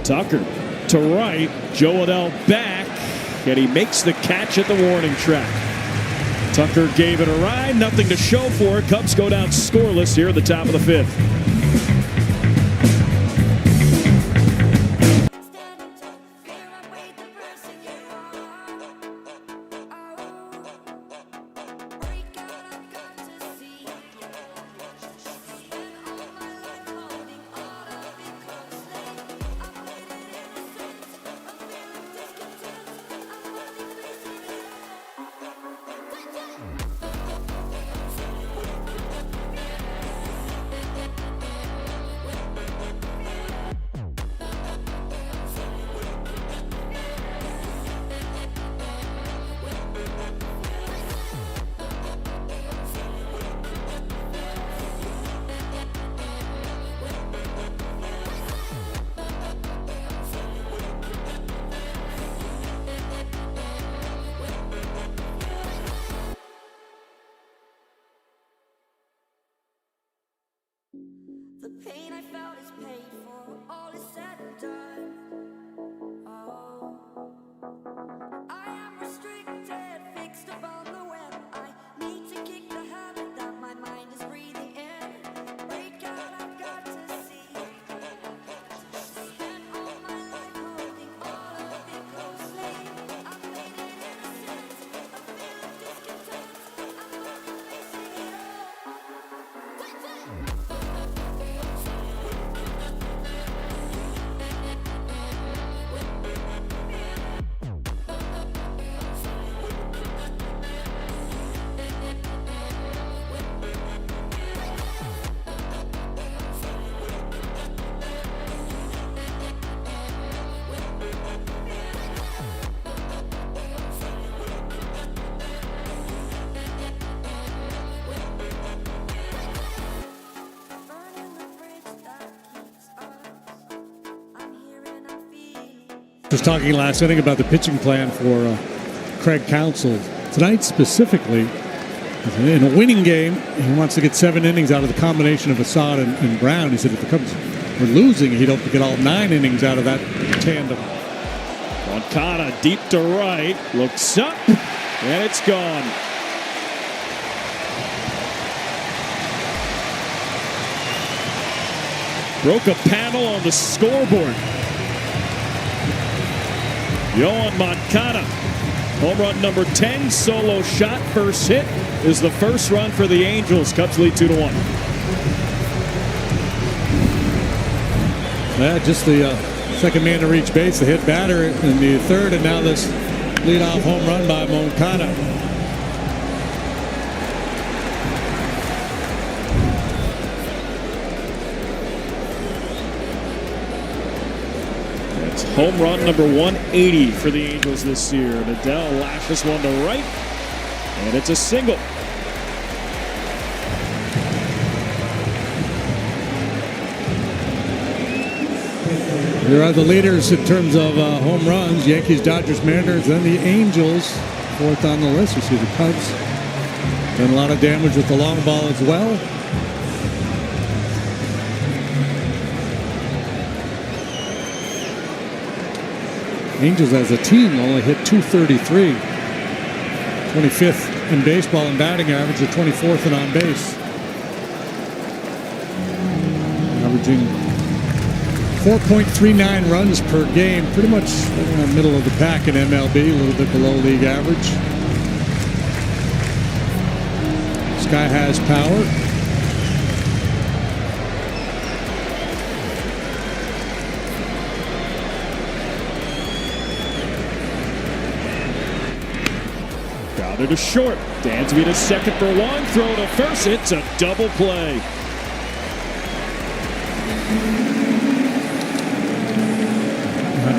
Tucker to right. Joe Adell back. And he makes the catch at the warning track. Tucker gave it a ride. Nothing to show for it. Cubs go down scoreless here at the top of the fifth. The pain I felt is paid for, all is said and done. Oh, I am restricted, fixed upon the web. I need to kick the habit that my mind is breathing in. Break out, I've got to see. Spent all my life holding all of it closely. I've made it innocent, a feel of discontent. I'm finally facing it all. Was talking last inning about the pitching plan for Craig Counsell. Tonight specifically, in a winning game, he wants to get 7 innings out of the combination of Assad and Brown. He said if the Cubs were losing, he'd hope to get all 9 innings out of that tandem. Moncada deep to right, looks up, and it's gone. Broke a panel on the scoreboard. Yohan Moncada, home run number 10, solo shot, first hit is the first run for the Angels. Cubs lead 2-1. Yeah, just the second man to reach base, the hit batter in the third, and now this leadoff home run by Moncada. Home run number 180 for the Angels this year. Adell lashes one to right, and it's a single. Here are the leaders in terms of home runs. Yankees, Dodgers, Mariners, then the Angels, fourth on the list. You see the Cubs done a lot of damage with the long ball as well. Angels as a team only hit .233. 25th in baseball in batting average, or 24th in on base. Averaging 4.39 runs per game, pretty much in the middle of the pack in MLB, a little bit below league average. This guy has power. Grounded to short. Dansby to second for one. Throw to first. It's a double play.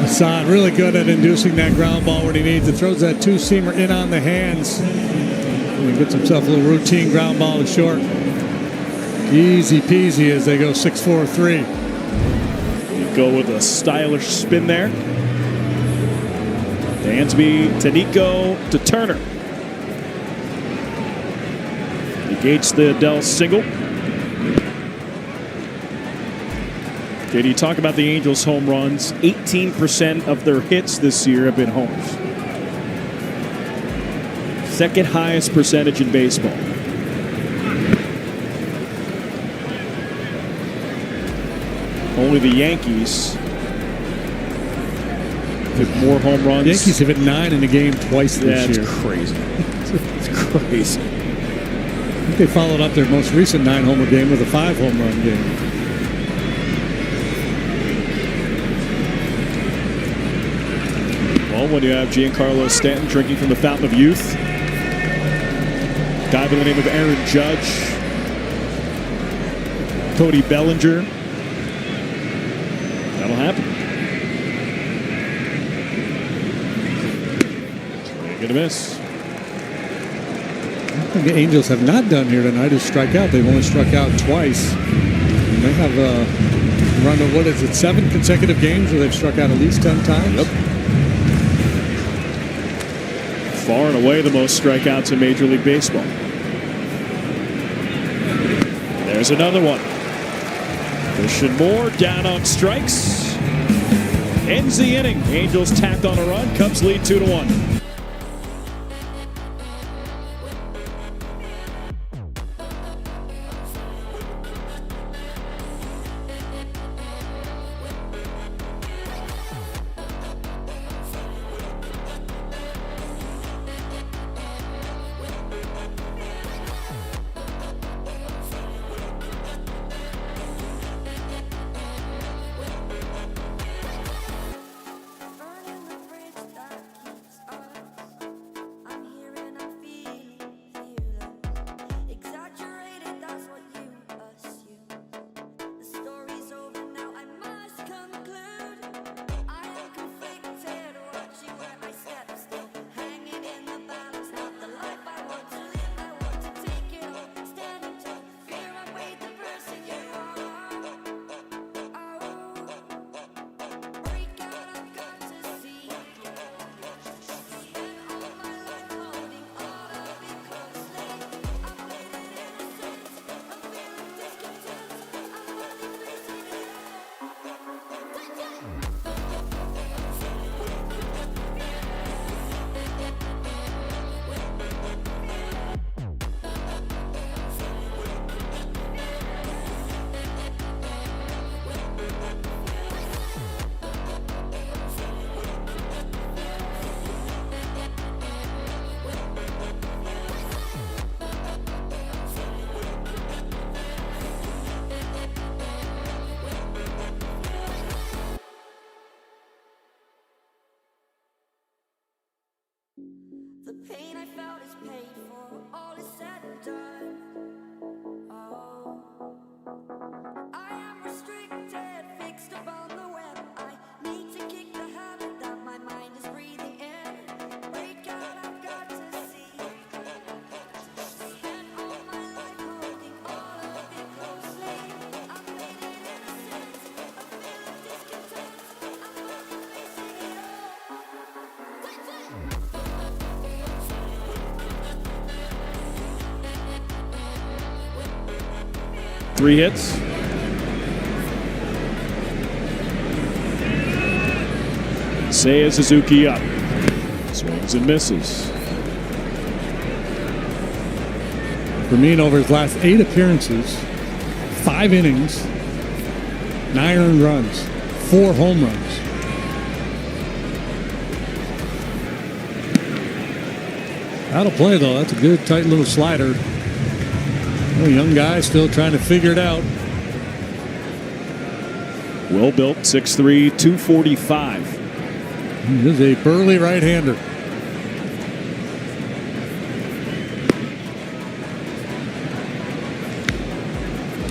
Hassan really good at inducing that ground ball when he needs it. Throws that two-seamer in on the hands. And he gets himself a little routine ground ball to short. Easy peasy as they go 6-4-3. You go with a stylish spin there. Dansby to Nico to Turner. Negates the Adele single. JD, talk about the Angels' home runs. 18% of their hits this year have been homers. Second highest percentage in baseball. Only the Yankees with more home runs. Yankees have hit 9 in a game twice this year. That's crazy. It's crazy. I think they followed up their most recent 9-homer game with a 5-home run game. Well, when you have Giancarlo Stanton drinking from the fountain of youth, guy by the name of Aaron Judge, Cody Bellinger, that'll happen. Swing and a miss. One thing the Angels have not done here tonight is strike out. They've only struck out twice. And they have a run of, what is it, 7 consecutive games where they've struck out at least 10 times? Yep. Far and away the most strikeouts in Major League Baseball. There's another one. Christian Moore down on strikes. Ends the inning. Angels tack on a run. Cubs lead 2-1. Burning the bridge that keeps us. I'm here and I'm feeling fearless. Exaggerated, that's what you assume. The story's over now, I must conclude. I am conflicted, watching where I step still. Hanging in the balance, not the life I want to live. I want to take it all, standing tall. Fear I weighed the person you are. Break out, I've got to see. Spent all my life holding all of it closely. I played it innocent, I'm feeling discontent. I'm running facing it The pain I felt is paid for, all is said and done. Oh, I am restricted, fixed upon the web. I need to kick the habit that my mind is breathing in. Break out, I've got to see. Spent all my life holding all of it closely. I played it innocent, I'm feeling discontent. I'm running facing it all. 3 hits. Seiya Suzuki up. Swings and misses. Firmino over his last 8 appearances, 5 innings, 9 earned runs, 4 home runs. That'll play though. That's a good tight little slider. A young guy still trying to figure it out. Well built, 6'3", 245. He is a burly right-hander.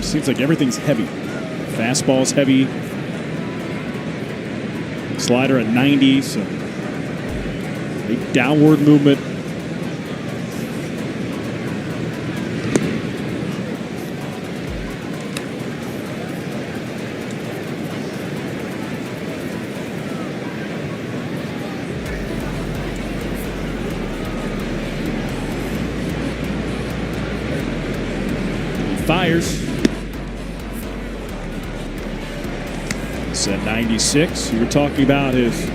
Seems like everything's heavy. Fastball's heavy. Slider at 90, so a downward movement. Fires. It's at 96. You were talking about his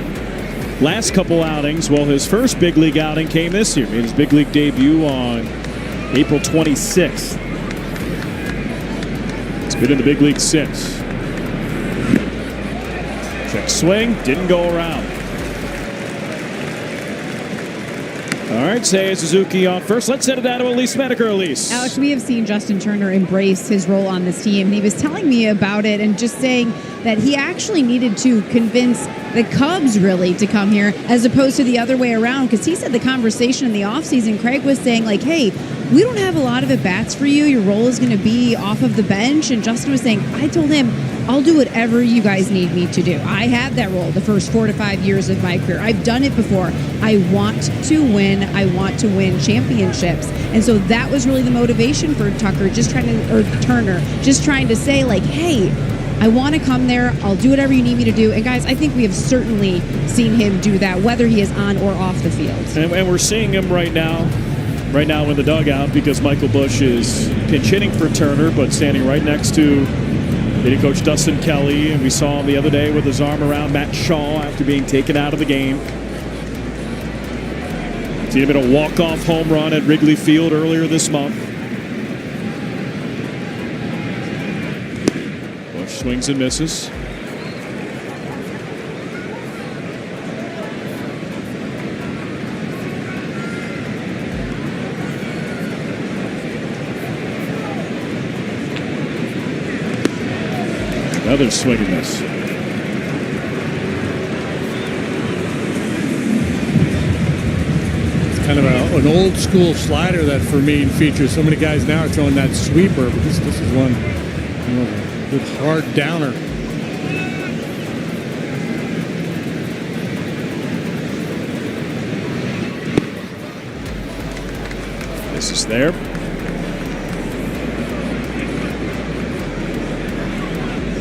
last couple outings. Well, his first big league outing came this year. Made his big league debut on April 26th. It's been in the big league since. Check swing. Didn't go around. All right, Seiya Suzuki on first. Let's send it down to Elise Smedeker. Elise. Alex, we have seen Justin Turner embrace his role on this team. And he was telling me about it and just saying that he actually needed to convince the Cubs really to come here as opposed to the other way around. Because he said the conversation in the offseason, Craig was saying like, hey, we don't have a lot of at-bats for you. Your role is going to be off of the bench. And Justin was saying, I told him, I'll do whatever you guys need me to do. I had that role the first 4 to 5 years of my career. I've done it before. I want to win. I want to win championships. And so that was really the motivation for Turner, just trying to say like, hey, I want to come there. I'll do whatever you need me to do. And guys, I think we have certainly seen him do that, whether he is on or off the field. And we're seeing him right now in the dugout because Michael Busch is pinch hitting for Turner, but standing right next to hitting coach Dustin Kelly. And we saw him the other day with his arm around Matt Shaw after being taken out of the game. Seen him in a walk-off home run at Wrigley Field earlier this month. Busch swings and misses. Another swing and miss. Kind of an old school slider that Fermin features. So many guys now are throwing that sweeper, but this is one, a good hard downer. This is there.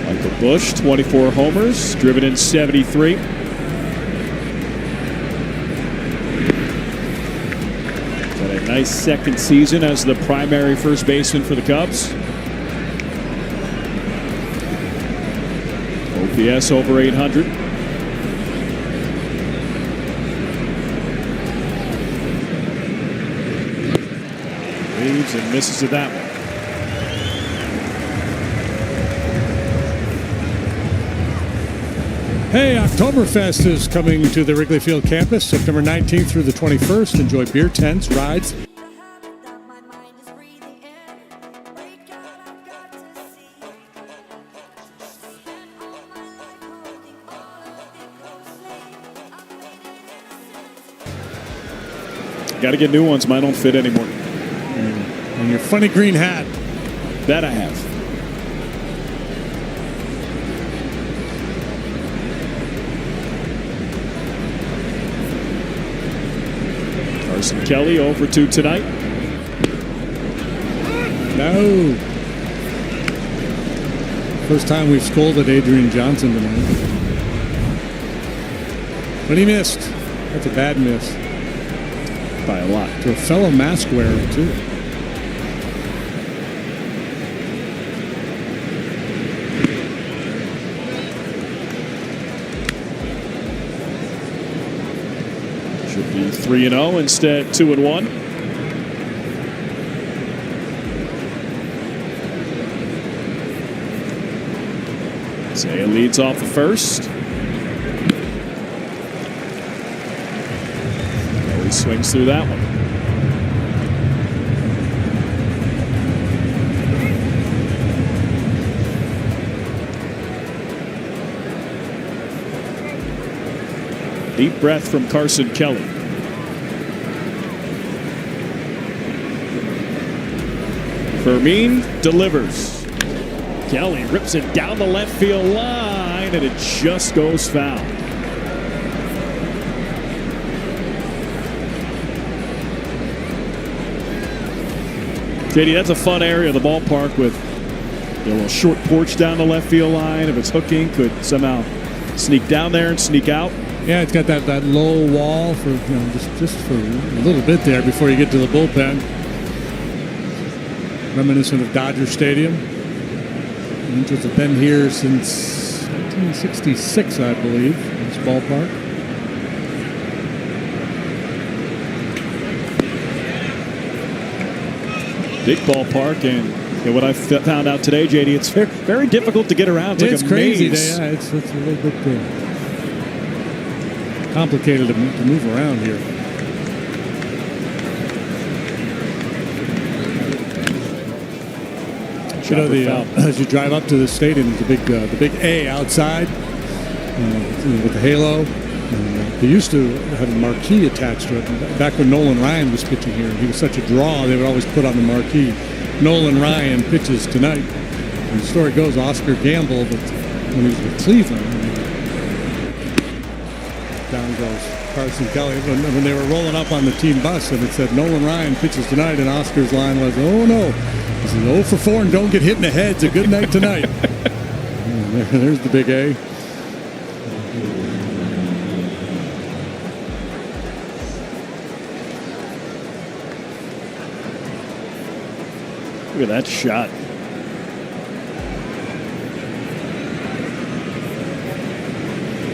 Michael Busch, 24 homers, driven in 73. Nice second season as the primary first baseman for the Cubs. OPS over 800. Leaves and misses at that one. Hey, Oktoberfest is coming to the Wrigley Field campus September 19th through the 21st. Enjoy beer tents, rides. Got to get new ones. Mine don't fit anymore. And your funny green hat. That I have. Carson Kelly 0 for 2 tonight. No. First time we've scolded Adrian Johnson tonight. But he missed. That's a bad miss. By a lot. To a fellow mask wearer, too. Should be 3-0 instead 2-1. Seiya leads off the first. He swings through that one. Deep breath from Carson Kelly. Fermin delivers. Kelly rips it down the left field line, and it just goes foul. JD, that's a fun area of the ballpark with a little short porch down the left field line. If it's hooking, could somehow sneak down there and sneak out. Yeah, it's got that low wall for just for a little bit there before you get to the bullpen. Reminiscent of Dodger Stadium. The Angels have been here since 1966, I believe, in this ballpark. Big ballpark, and what I found out today, JD, it's very, very difficult to get around. It's like a crazy. maze. Yeah, it's a little bit complicated to move around here. You know, as you drive up to the stadium, there's the big A outside with the halo. They used to have a marquee attached to it. Back when Nolan Ryan was pitching here, he was such a draw, they would always put on the marquee, Nolan Ryan pitches tonight. And the story goes, Oscar Gamble, but when he was with Cleveland, down goes Carson Kelly. When they were rolling up on the team bus and it said Nolan Ryan pitches tonight, and Oscar's line was, "Oh no, this is 0 for 4 and don't get hit in the head. It's a good night tonight." There's the big A. Look at that shot.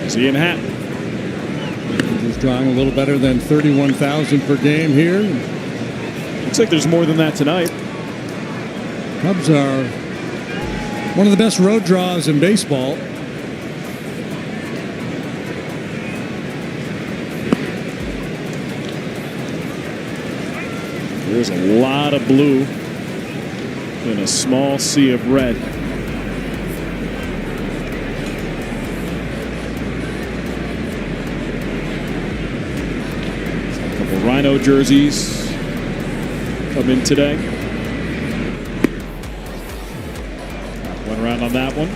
Is Ian Happ. He's drawing a little better than 31,000 per game here. Looks like there's more than that tonight. Cubs are one of the best road draws in baseball. There's a lot of blue in a small sea of red. A couple Rhino jerseys come in today. Went around on that one.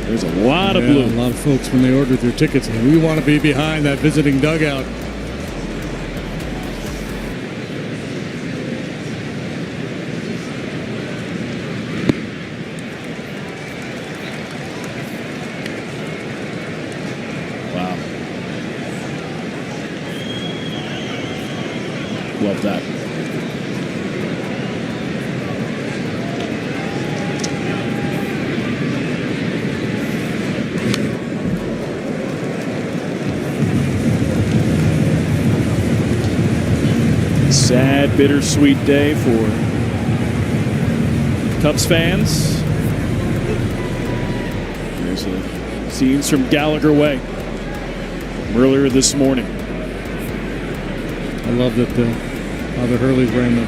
There's a lot of blue. A lot of folks, when they ordered their tickets, we want to be behind that visiting dugout. Wow. Love that. Sad, bittersweet day for Cubs fans. There's the scenes from Gallagher Way earlier this morning. I love that the Hurley's wearing the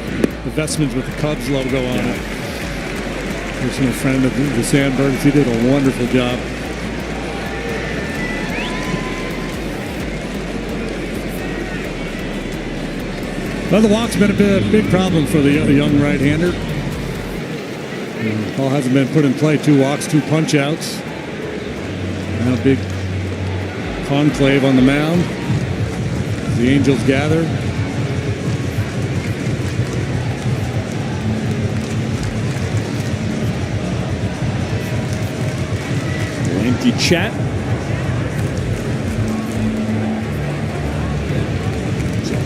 vestments with the Cubs logo on it. Personal friend of the Sandbergs. He did a wonderful job. Well, the walk's been a big problem for the young right-hander. Ball hasn't been put in play. 2 walks, 2 punch-outs. Now a big conclave on the mound. The Angels gather. Empty chat.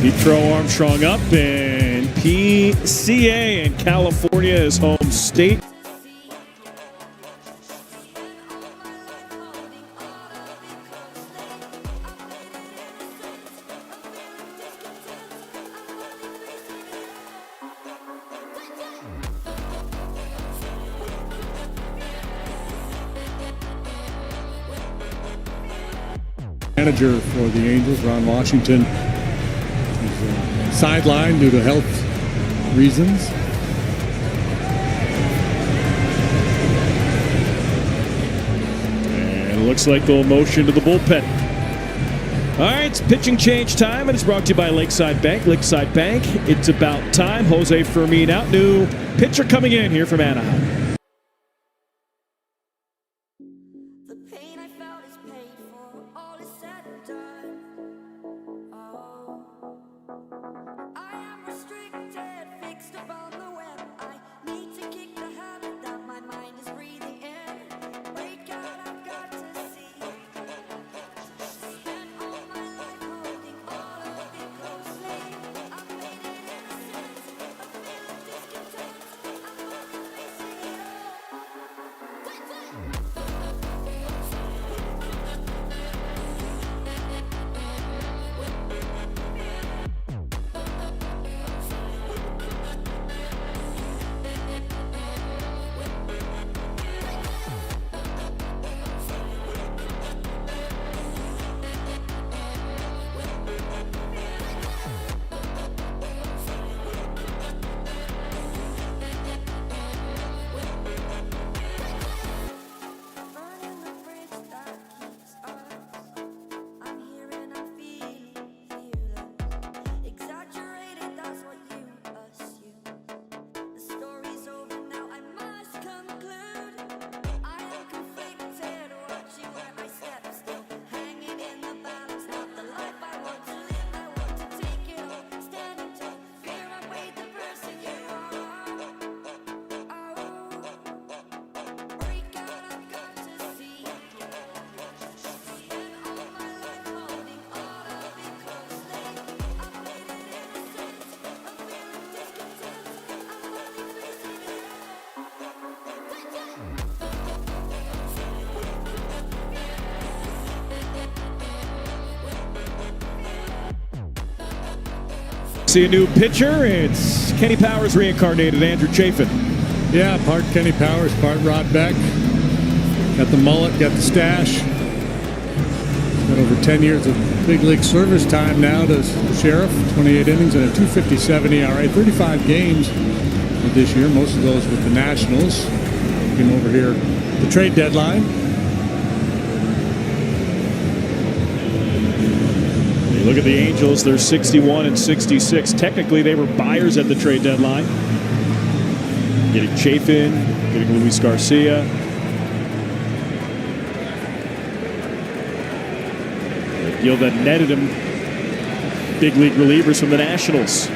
Petro Armstrong up, and PCA in California is home state. Manager for the Angels, Ron Washington, sidelined due to health reasons. And it looks like they'll motion to the bullpen. All right, it's pitching change time, and it's brought to you by Lakeside Bank. Lakeside Bank, it's about time. Jose Fermin out. New pitcher coming in here from Anaheim. The pain I felt is paid for, all is said and done. Oh, I am restricted, fixed upon the web. I need to kick the habit that my mind is breathing in. Break out, I've got to see. Spent all my life holding all of it closely. I've made it innocent, a feel of discontent. I'm finally facing it all. Burning the bridge that keeps us. I'm here and I'm feeling fearless. Exaggerated, that's what you assume. The story's over now, I must conclude. I am conflicted, watching where I step still. Hanging in the balance, not the life I want to live. I want to take it all, standing tall. Fear I weighed the person you are. Break out, I've got to see. Spent all my life holding all of it closely. I've made it innocent, a feel of discontent. I'm finally facing it See a new pitcher. It's Kenny Powers reincarnated, Andrew Chafin. Yeah, part Kenny Powers, part Rod Beck. Got the mullet, got the stash. Got over 10 years of big league service time now to the Sheriff. 28 innings and a 2.57 ERA. 35 games this year, most of those with the Nationals. Looking over here, the trade deadline. You look at the Angels, they're 61 and 66. Technically, they were buyers at the trade deadline. Getting Chafin, getting Luis Garcia. A deal that netted him big league relievers from the Nationals.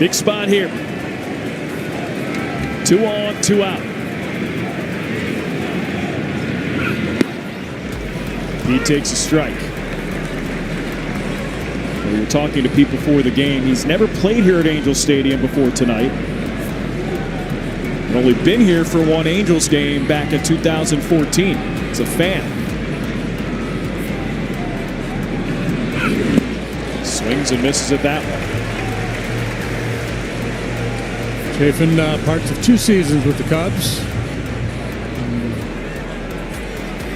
Big spot here. 2 on, 2 out. He takes a strike. We were talking to people before the game. He's never played here at Angels Stadium before tonight. Only been here for one Angels game back in 2014. He's a fan. Swings and misses at that one. Chafin, parts of 2 seasons with the Cubs.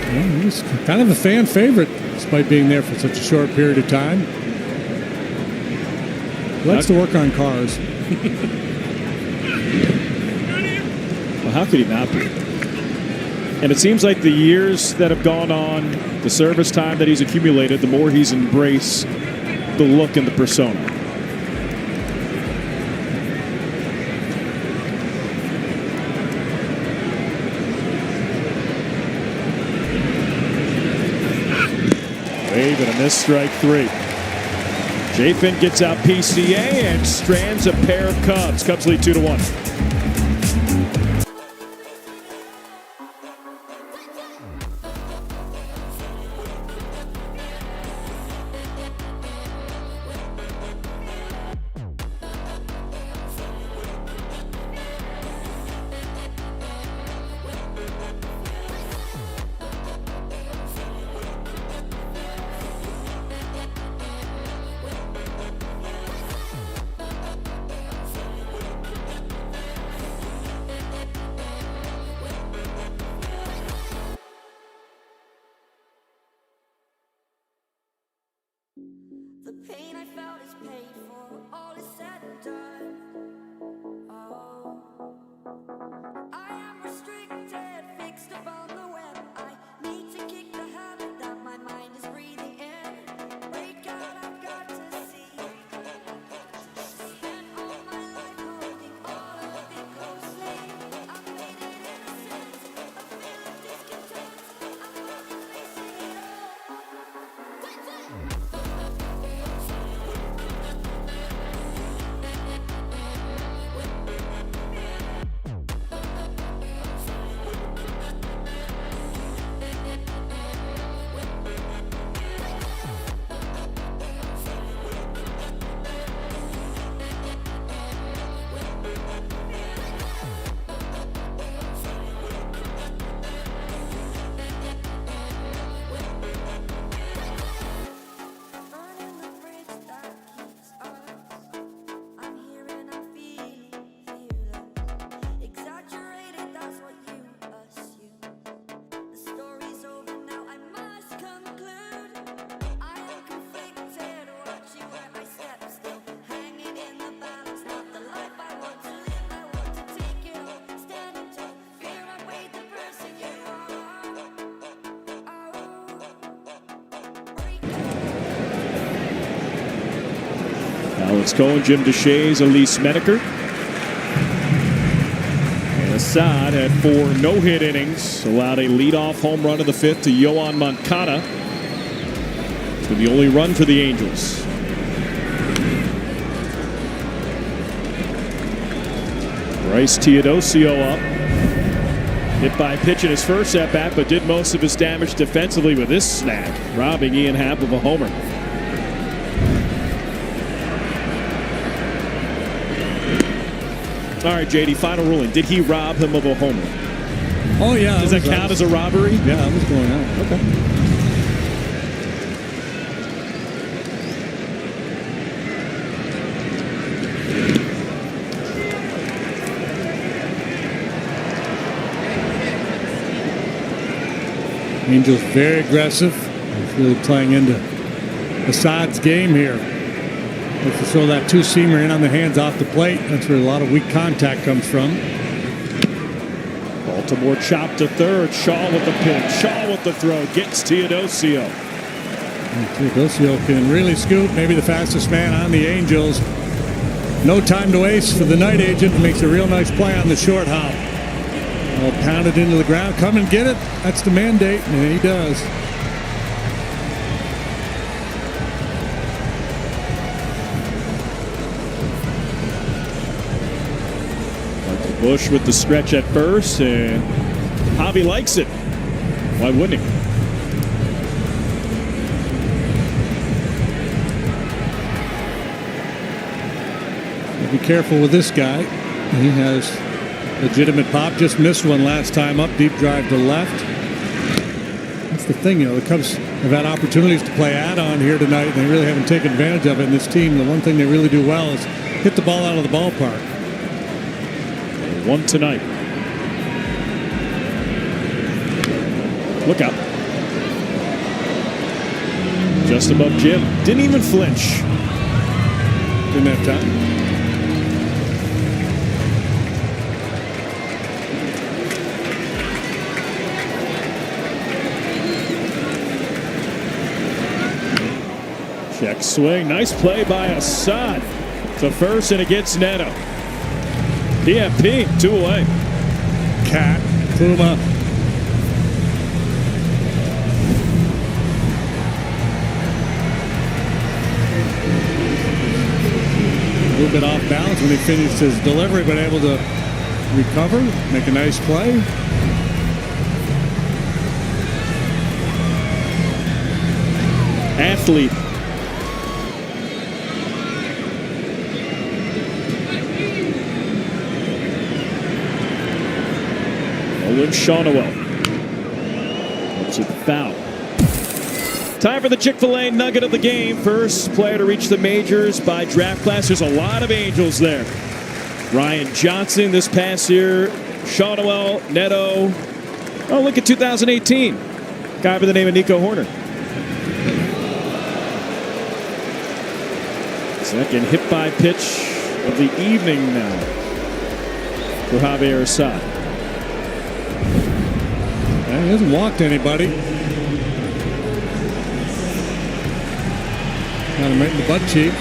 Well, he's kind of a fan favorite, despite being there for such a short period of time. He likes to work on cars. Well, how could he not be? And it seems like the years that have gone on, the service time that he's accumulated, the more he's embraced the look and the persona. Wave and a missed, strike 3. Chafin gets out PCA and strands a pair of Cubs. Cubs lead 2-1. Alex Cohen, Jim DeShays, Elise Smedeker. And Assad had 4 no-hit innings, allowed a leadoff home run in the 5th to Yoan Moncada. It's been the only run for the Angels. Bryce Teodosio up. Hit by a pitch in his first at-bat, but did most of his damage defensively with this snag, robbing Ian Happ of a homer. All right, JD, final ruling. Did he rob him of a homer? Oh, yeah. Does that count as a robbery? Yeah, that was going on. Okay. Angels very aggressive. It's really playing into Assad's game here. Looks to throw that 2-seamer in on the hands off the plate. That's where a lot of weak contact comes from. Baltimore chopped to third. Shaw with the pitch. Shaw with the throw. Gets Teodosio. And Teodosio can really scoop. Maybe the fastest man on the Angels. No time to waste for the night agent. Makes a real nice play on the short hop. All pounded into the ground. Come and get it. That's the mandate, and he does. Bush with the stretch at first, and Javi likes it. Why wouldn't he? Be careful with this guy. He has legitimate pop. Just missed one last time up. Deep drive to left. That's the thing, the Cubs have had opportunities to play add-on here tonight, and they really haven't taken advantage of it. And this team, the one thing they really do well is hit the ball out of the ballpark. One tonight. Look out. Just above Jim. Didn't even flinch. Didn't have time. Check swing. Nice play by Assad to first, and it gets Neto. PFP, 2 away. Cat, Puma. A little bit off balance when he finished his delivery, but able to recover, make a nice play. Athlete. Owen Shawnowell. It's a foul. Time for the Chick-fil-A nugget of the game. First player to reach the majors by draft class. There's a lot of Angels there. Ryan Johnson this past year. Shawnowell, Neto. Oh, look at 2018. Guy by the name of Nico Horner. Second hit by pitch of the evening now for Javier Assad. He hasn't walked anybody. Got him right in the butt cheek.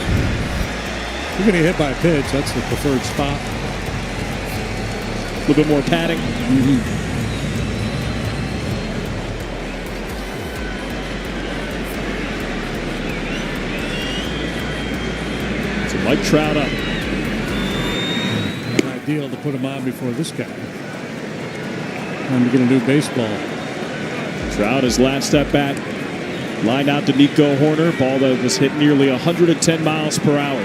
You're going to get hit by a pitch. That's the preferred spot. A little bit more padding. So Mike Trout up. Ideal to put him on before this guy. Time to get a new baseball. Trout, his last at bat, lined out to Nico Horner. Ball that was hit nearly 110 miles per hour.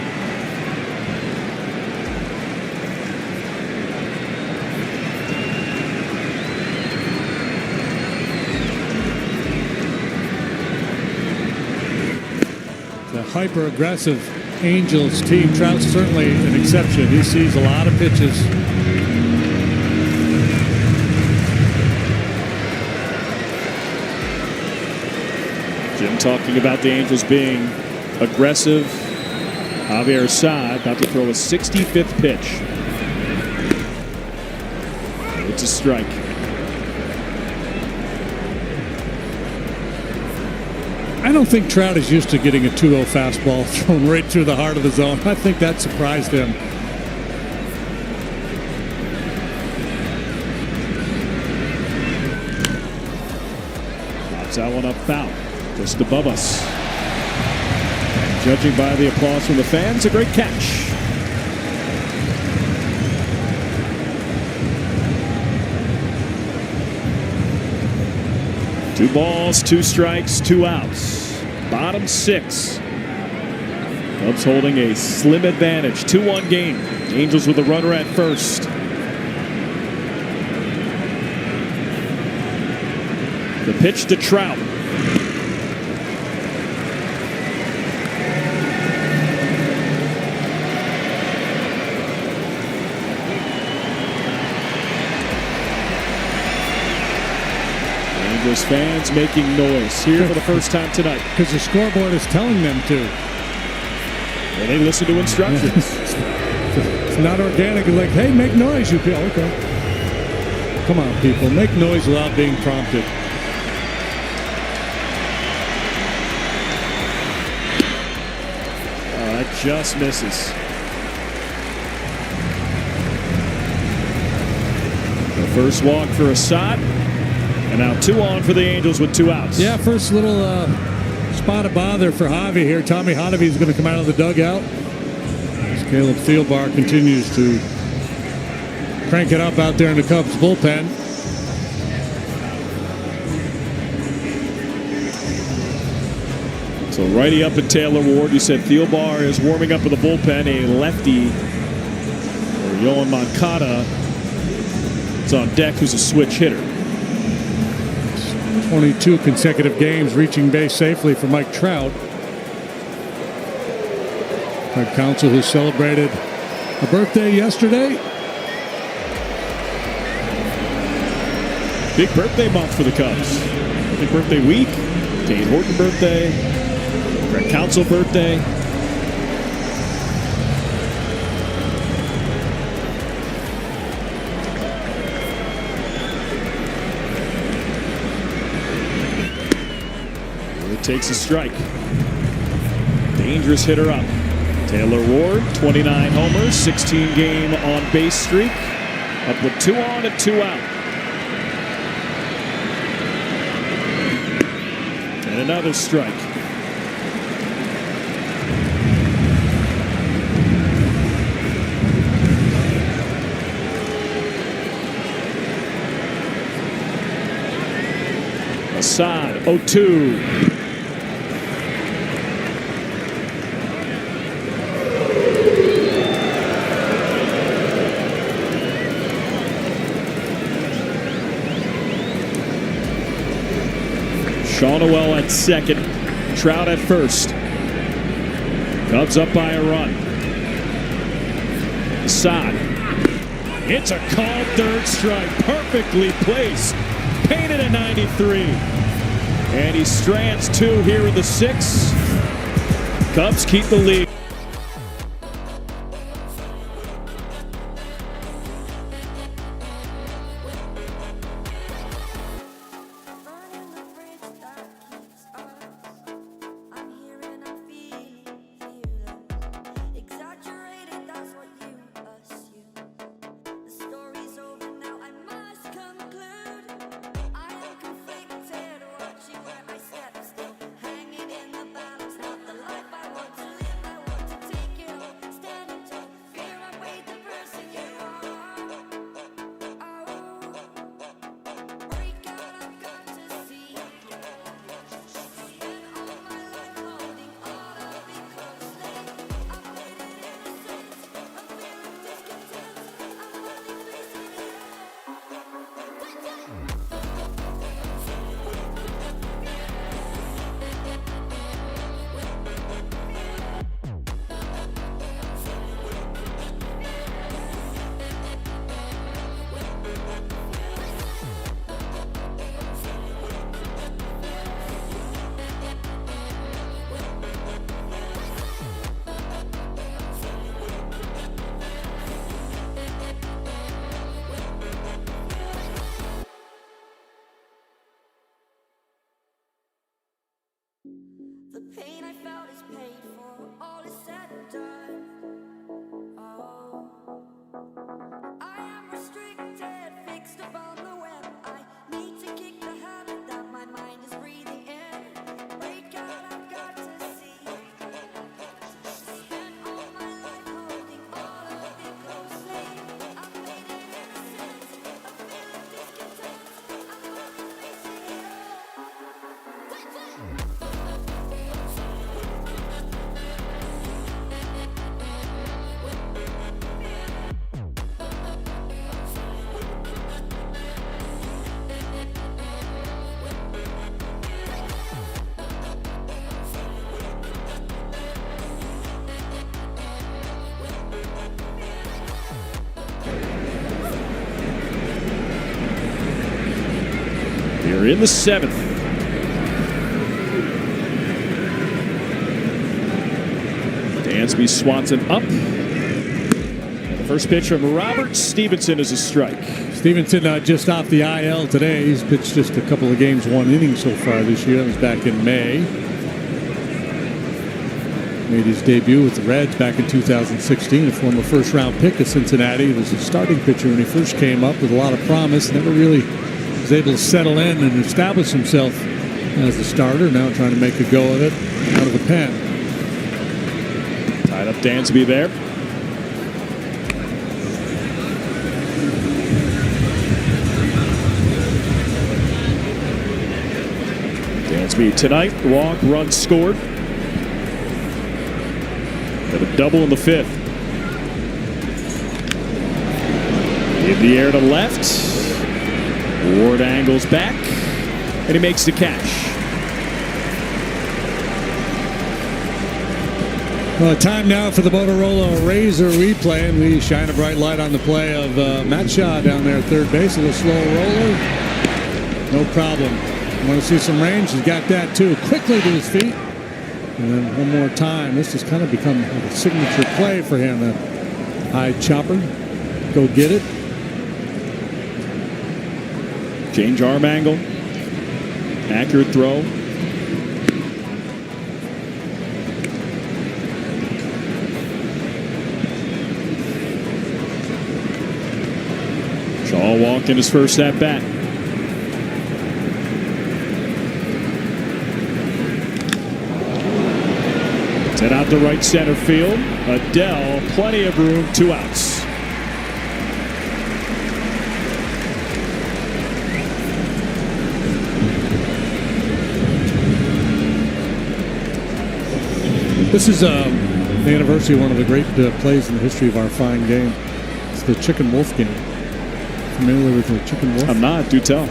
The hyper-aggressive Angels team. Trout's certainly an exception. He sees a lot of pitches. Jim talking about the Angels being aggressive. Javier Assad about to throw a 65th pitch. It's a strike. I don't think Trout is used to getting a 2-0 fastball thrown right through the heart of the zone. I think that surprised him. Pops that one up foul, just above us. And judging by the applause from the fans, a great catch. Two balls, 2 strikes, 2 outs. Bottom 6. Cubs holding a slim advantage. 2-1 game. Angels with a runner at first. The pitch to Trout. Angels fans making noise here for the first time tonight. Because the scoreboard is telling them to. Well, they listen to instructions. It's not organic. It's like, hey, make noise, you people. Okay. Come on, people. Make noise without being prompted. That just misses. The first walk for Assad. And now 2 on for the Angels with 2 outs. Yeah, first little spot of bother for Javi here. Tommy Hottovy is going to come out of the dugout. As Caleb Thielbar continues to crank it up out there in the Cubs bullpen. So righty up at Taylor Ward. You said Thielbar is warming up in the bullpen. A lefty, or Yohan Moncada, is on deck, who's a switch hitter. 22 consecutive games reaching base safely for Mike Trout. Craig Counsell, who celebrated a birthday yesterday. Big birthday month for the Cubs. Big birthday week. Dane Horton birthday. Craig Counsell birthday. Takes a strike. Dangerous hitter up. Taylor Ward, 29 homers, 16 game on base streak. Up with 2 on and 2 out. And another strike. Assad, 0-2. Noel at second, Trout at first. Cubs up by a run. Assad. It's a called third strike, perfectly placed, painted at 93. And he strands 2 here in the 6th. Cubs keep the lead. We're in the 7th. Dansby swats it up. The first pitch from Robert Stevenson is a strike. Stevenson just off the IL today. He's pitched just a couple of games, 1 inning so far this year. That was back in May. Made his debut with the Reds back in 2016, a former first-round pick of Cincinnati. He was a starting pitcher when he first came up with a lot of promise. Never really was able to settle in and establish himself as a starter. Now trying to make a go of it out of the pen. Tied up Dansby there. Dansby tonight, walk, run scored. Got a double in the 5th. In the air to left. Ward angles back, and he makes the catch. Well, time now for the Motorola Razor replay, and we shine a bright light on the play of Matt Shaw down there at third base. A little slow roller. No problem. Want to see some range? He's got that too. Quickly to his feet. And then one more time. This has kind of become a signature play for him. A high chopper. Go get it. Change arm angle. Accurate throw. Shaw walked in his first at bat. Hit out to right center field. Adele, plenty of room, 2 outs. This is the anniversary of one of the great plays in the history of our fine game. It's the Chicken Wolf game. Familiar with the Chicken Wolf? I'm not. Do tell.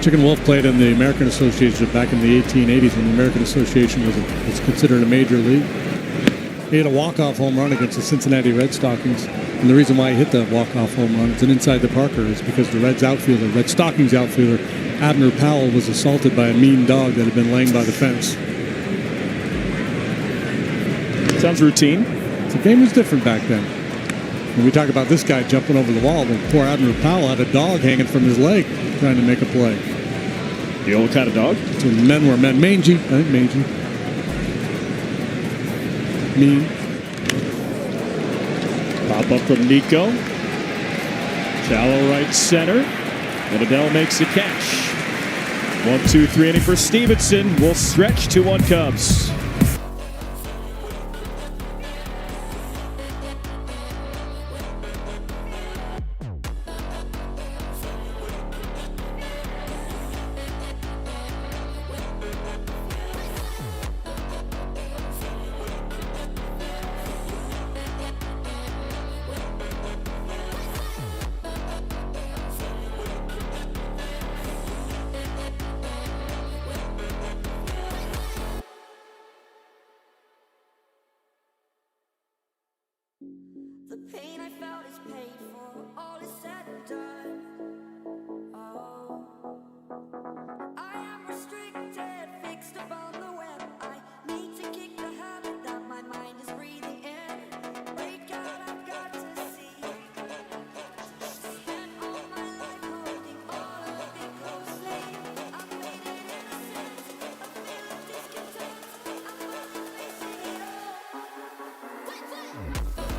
Chicken Wolf played in the American Association back in the 1880s when the American Association was considered a major league. He hit a walk-off home run against the Cincinnati Red Stockings. And the reason why he hit that walk-off home run, it's an inside the Parker, is because the Red Stockings outfielder, Abner Powell, was assaulted by a mean dog that had been laying by the fence. Sounds routine. The game was different back then. When we talk about this guy jumping over the wall, the poor Abner Powell had a dog hanging from his leg trying to make a play. The old kind of dog? So men were men. Mangy. I think mangy. Mean. Pop up from Nico. Shallow right center. And Adele makes the catch. 1-2-3 inning for Stevenson. Will stretch 2-1 Cubs. The pain I felt is paid for, all is said and done. Oh, I am restricted, fixed upon the web. I need to kick the habit that my mind is breathing in. Break out, I've got to see. Spent all my life holding all of it closely. I've made it innocent, a feel of discontent. I'm finally facing it all.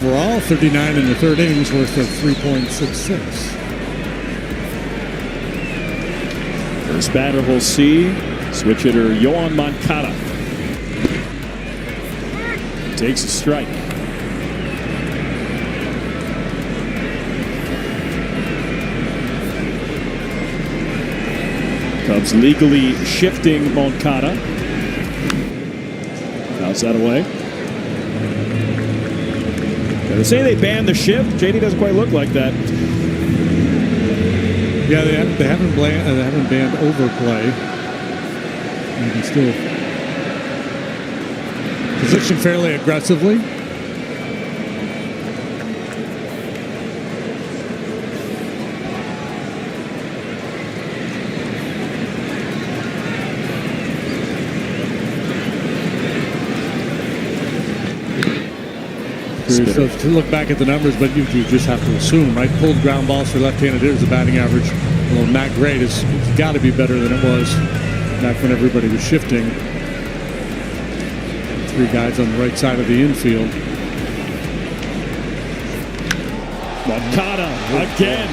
We're all 39 in the third innings, worth of 3.66. First batter we'll see, switch hitter Yoan Moncada. Takes a strike. Cubs legally shifting Moncada. Fouls that away. They say they banned the shift. JD doesn't quite look like that. Yeah, they haven't banned overplay. You can still position fairly aggressively. So to look back at the numbers, but you just have to assume, right? Pulled ground balls for left-handed hitters, the batting average, although not great, it's got to be better than it was back when everybody was shifting. 3 guys on the right side of the infield. Moncada again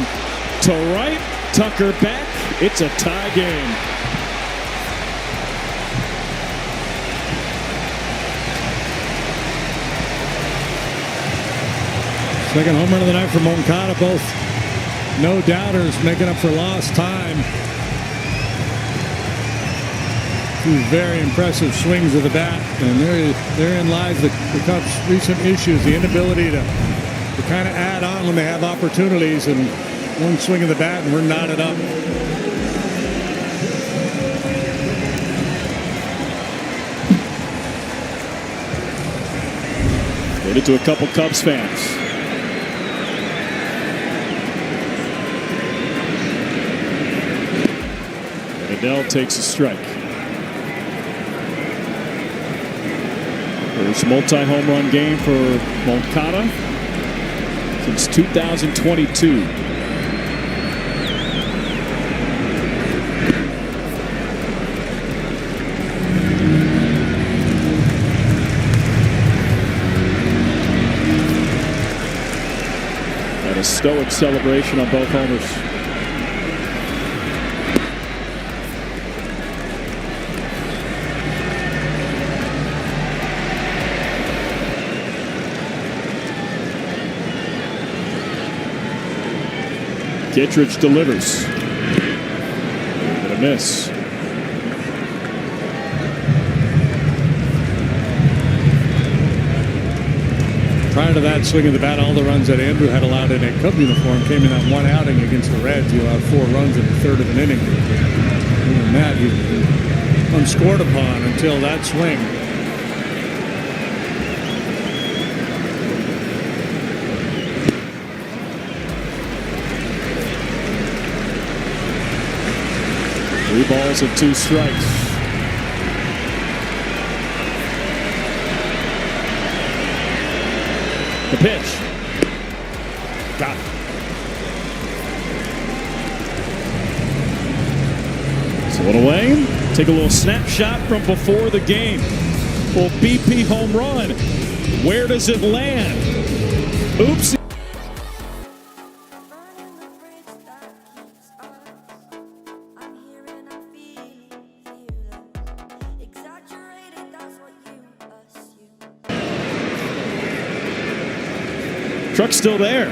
to right, Tucker back. It's a tie game. Second home run of the night for Moncada. Both no doubters making up for lost time. 2 very impressive swings of the bat, and therein lies the Cubs' recent issues, the inability to kind of add on when they have opportunities, and one swing of the bat and we're knotted up. Made it to a couple Cubs fans. Adele takes a strike. First multi-home run game for Moncada since 2022. And a stoic celebration on both homers. Kittredge delivers. And a miss. Prior to that swing of the bat, all the runs that Andrew had allowed in a Cub uniform came in that one outing against the Reds. He allowed 4 runs in the third of an inning. Other than that, he was unscored upon until that swing. Three balls and 2 strikes. The pitch. Got it. So it away. Take a little snapshot from before the game. Well, BP home run. Where does it land? Oops. Truck's still there.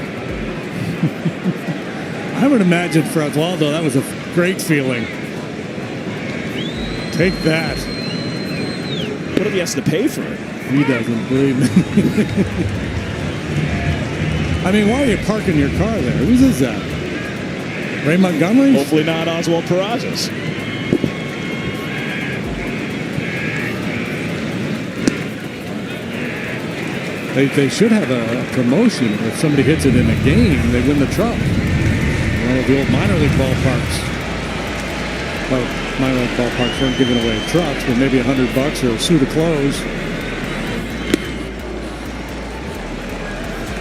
I would imagine for Oswaldo, that was a great feeling. Take that. What if he has to pay for it? He doesn't, believe me. I mean, why are you parking your car there? Whose is that? Ray Montgomery? Hopefully not Oswald Peraza's. They should have a promotion. If somebody hits it in a game, they win the truck. One of the old minor league ballparks. Well, minor league ballparks weren't giving away trucks, but maybe $100 or a suit of clothes.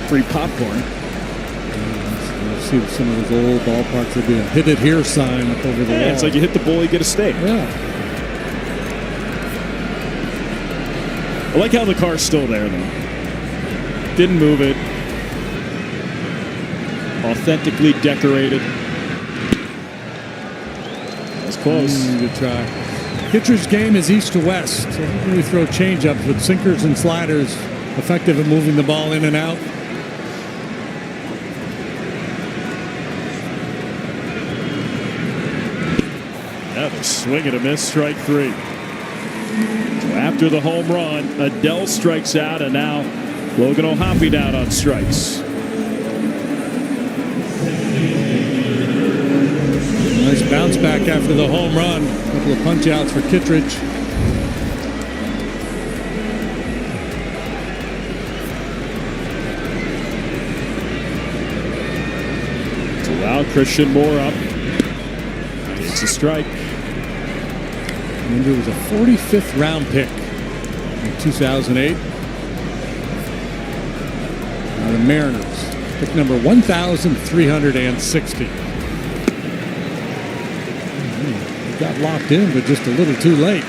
Free popcorn. You see some of those old ballparks, there'd be a "Hit It Here" sign up over the wall. It's like you hit the bull, you get a steak. Yeah. I like how the car's still there, though. Didn't move it. Authentically decorated. That's close. Good try. Pitcher's game is east to west. So he really throw changeups with sinkers and sliders, effective at moving the ball in and out. Another swing and a miss, strike 3. So after the home run, Adele strikes out, and now Logan O'Hoppe down on strikes. Nice bounce back after the home run. A couple of punch outs for Kittredge. To allow Christian Moore up. It's a strike. Remember, it was a 45th round pick in 2008. Now the Mariners, pick number 1,360. Got locked in, but just a little too late.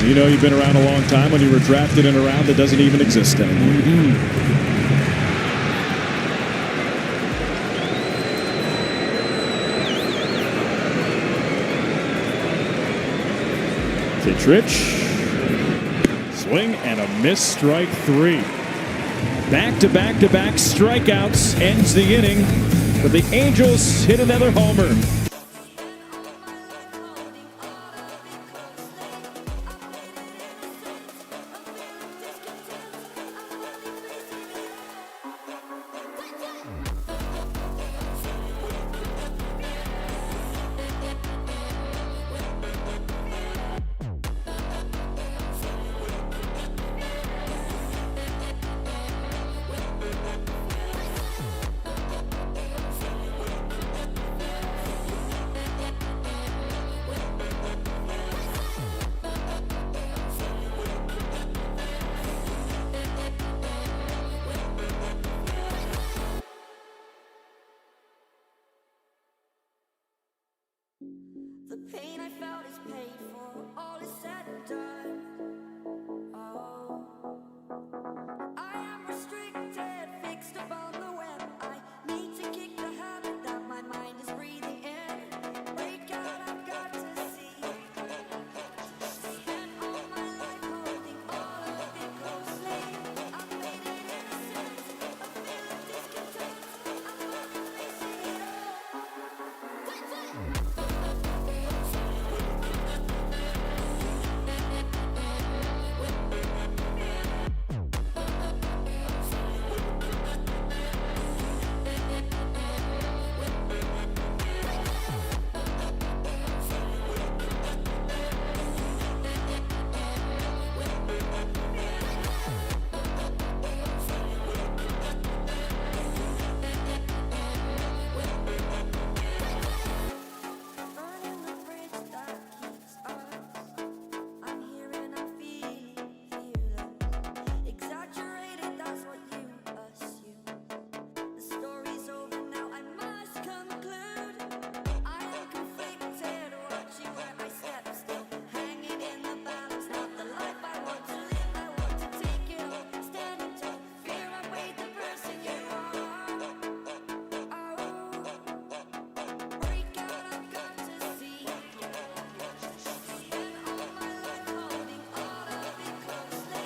You know, you've been around a long time when you were drafted in a round that doesn't even exist anymore. Kittredge. Swing and a miss, strike 3. Back-to-back-to-back strikeouts ends the inning. But the Angels hit another homer. The pain I felt is paid for, all is said and done. Oh, I am restricted, fixed upon the web. I need to kick the habit that my mind is breathing in. Break out, I've got to see. Spent all my life holding all of it closely. I've made it innocent, a feel of discontent. I'm finally facing it all. Burning the bridge that keeps us. I'm here and I'm feeling fearless. Exaggerated, that's what you assume. The story's over now, I must conclude. I am conflicted, watching where I step still. Hanging in the balance, not the life I want to live. I want to take it all, standing tall. Fear I weighed the person you are. Oh, break out, I've got to see. Spent all my life holding all of it closely.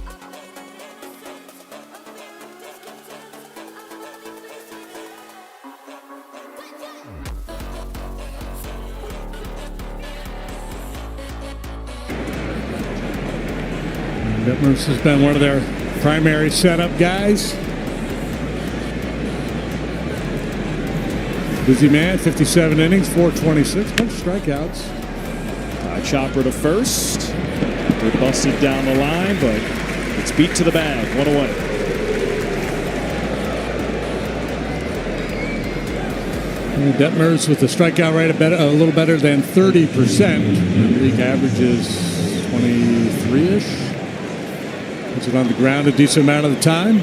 I've made it innocent, a feel of discontent. I'm finally facing it Detmers has been one of their primary setup guys. Busy man, 57 innings, 426, bunch of strikeouts. High chopper to first. They're busted down the line, but it's beat to the bag. 1 away. Detmers with the strikeout rate a little better than 30%. The league average is 23-ish. Puts it on the ground a decent amount of the time.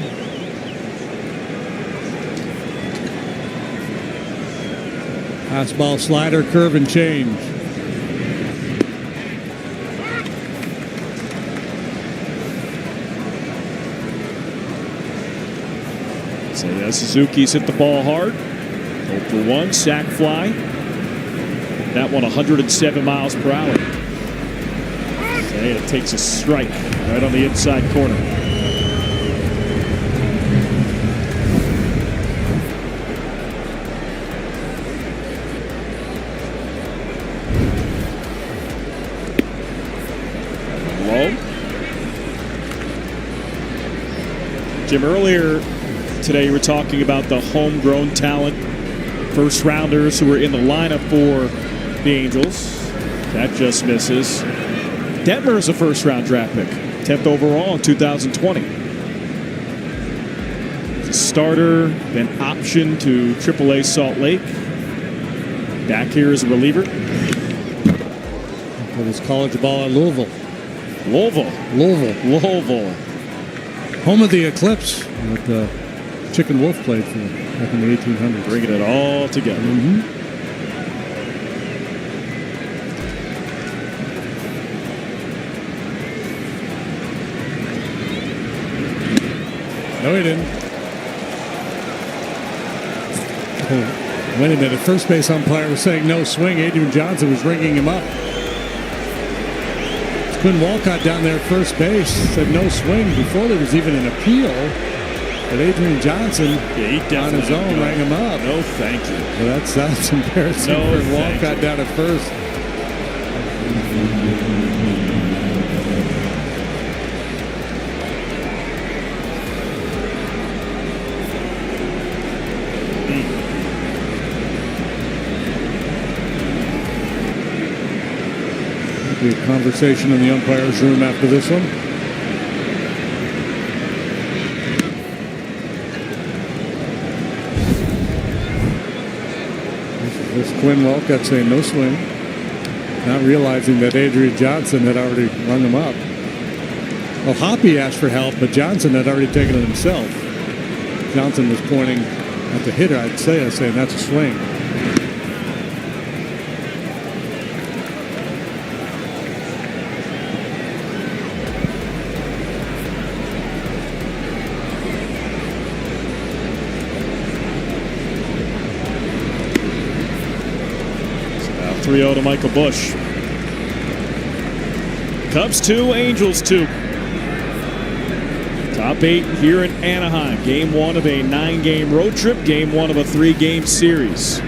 Fastball, slider, curve, and change. So Suzuki's hit the ball hard. 0 for 1, sac fly. That one 107 miles per hour. It takes a strike right on the inside corner. Low. Jim, earlier today you were talking about the homegrown talent, first rounders who were in the lineup for the Angels. That just misses. Detmer is a first-round draft pick, 10th overall in 2020. He's a starter, been optioned to AAA Salt Lake. Back here as a reliever. With his college ball at Louisville. Louisville. Home of the Eclipse that Chicken Wolf played for back in the 1800s. Bringing it all together. No, he didn't. Oh, wait a minute. First base umpire was saying no swing. Adrian Johnson was ringing him up. Quinn Walcott down there at first base said no swing before there was even an appeal. But Adrian Johnson on his own rang him up. No, thank you. Well, that's embarrassing for Walcott down at first. Be a conversation in the umpire's room after this one. This is Quinn Walcott saying no swing, not realizing that Adrian Johnson had already rung him up. Well, Hoppy asked for help, but Johnson had already taken it himself. Johnson was pointing at the hitter, I'd say, saying that's a swing. Now 3-0 to Michael Busch. Cubs 2, Angels 2. Top 8 here in Anaheim. Game 1 of a 9-game road trip. Game 1 of a 3-game series.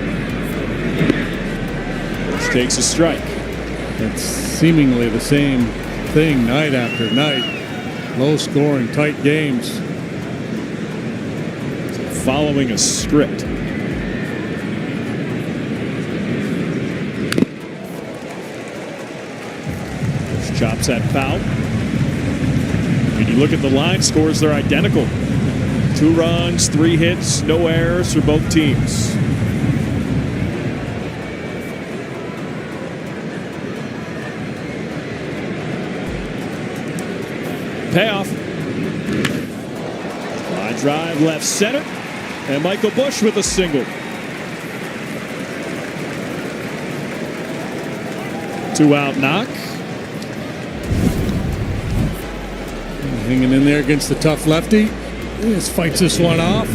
Busch takes a strike. It's seemingly the same thing night after night. Low scoring, tight games. Following a script. Busch chops that foul. When you look at the line scores, they're identical. 2 runs, 3 hits, no errors for both teams. Payoff. Line drive left center. And Michael Busch with a single. 2-out knock. Hanging in there against the tough lefty. He just fights this one off.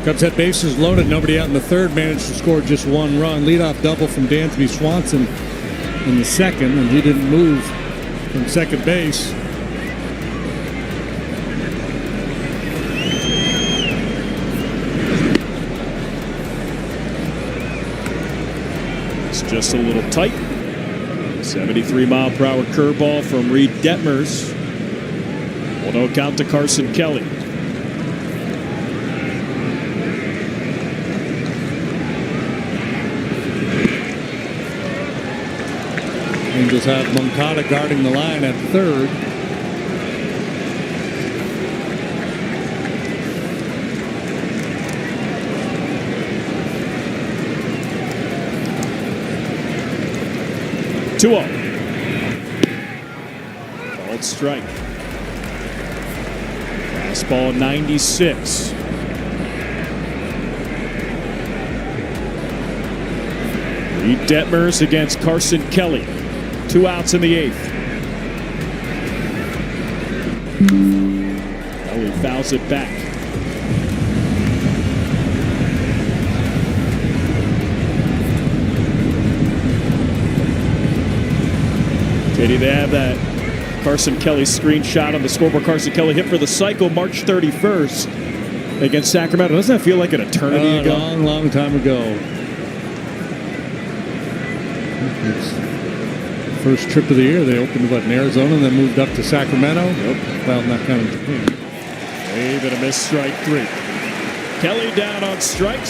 Cubs had bases loaded, nobody out in the third, managed to score just 1 run. Leadoff double from Dansby Swanson in the second, and he didn't move from second base. It's just a little tight. 73-mile-per-hour curveball from Reed Detmers. 1-0 count to Carson Kelly. Angels have Moncada guarding the line at third. Called strike. Fastball 96. Reed Detmers against Carson Kelly. 2 outs in the 8th. Kelly fouls it back. Katie, they have that Carson Kelly screenshot on the scoreboard. Carson Kelly hit for the cycle March 31st against Sacramento. Doesn't that feel like an eternity ago? A long time ago. First trip of the year, they opened in Arizona and then moved up to Sacramento. Yep. Well, not kind of. Wave and a miss, strike 3. Kelly down on strikes.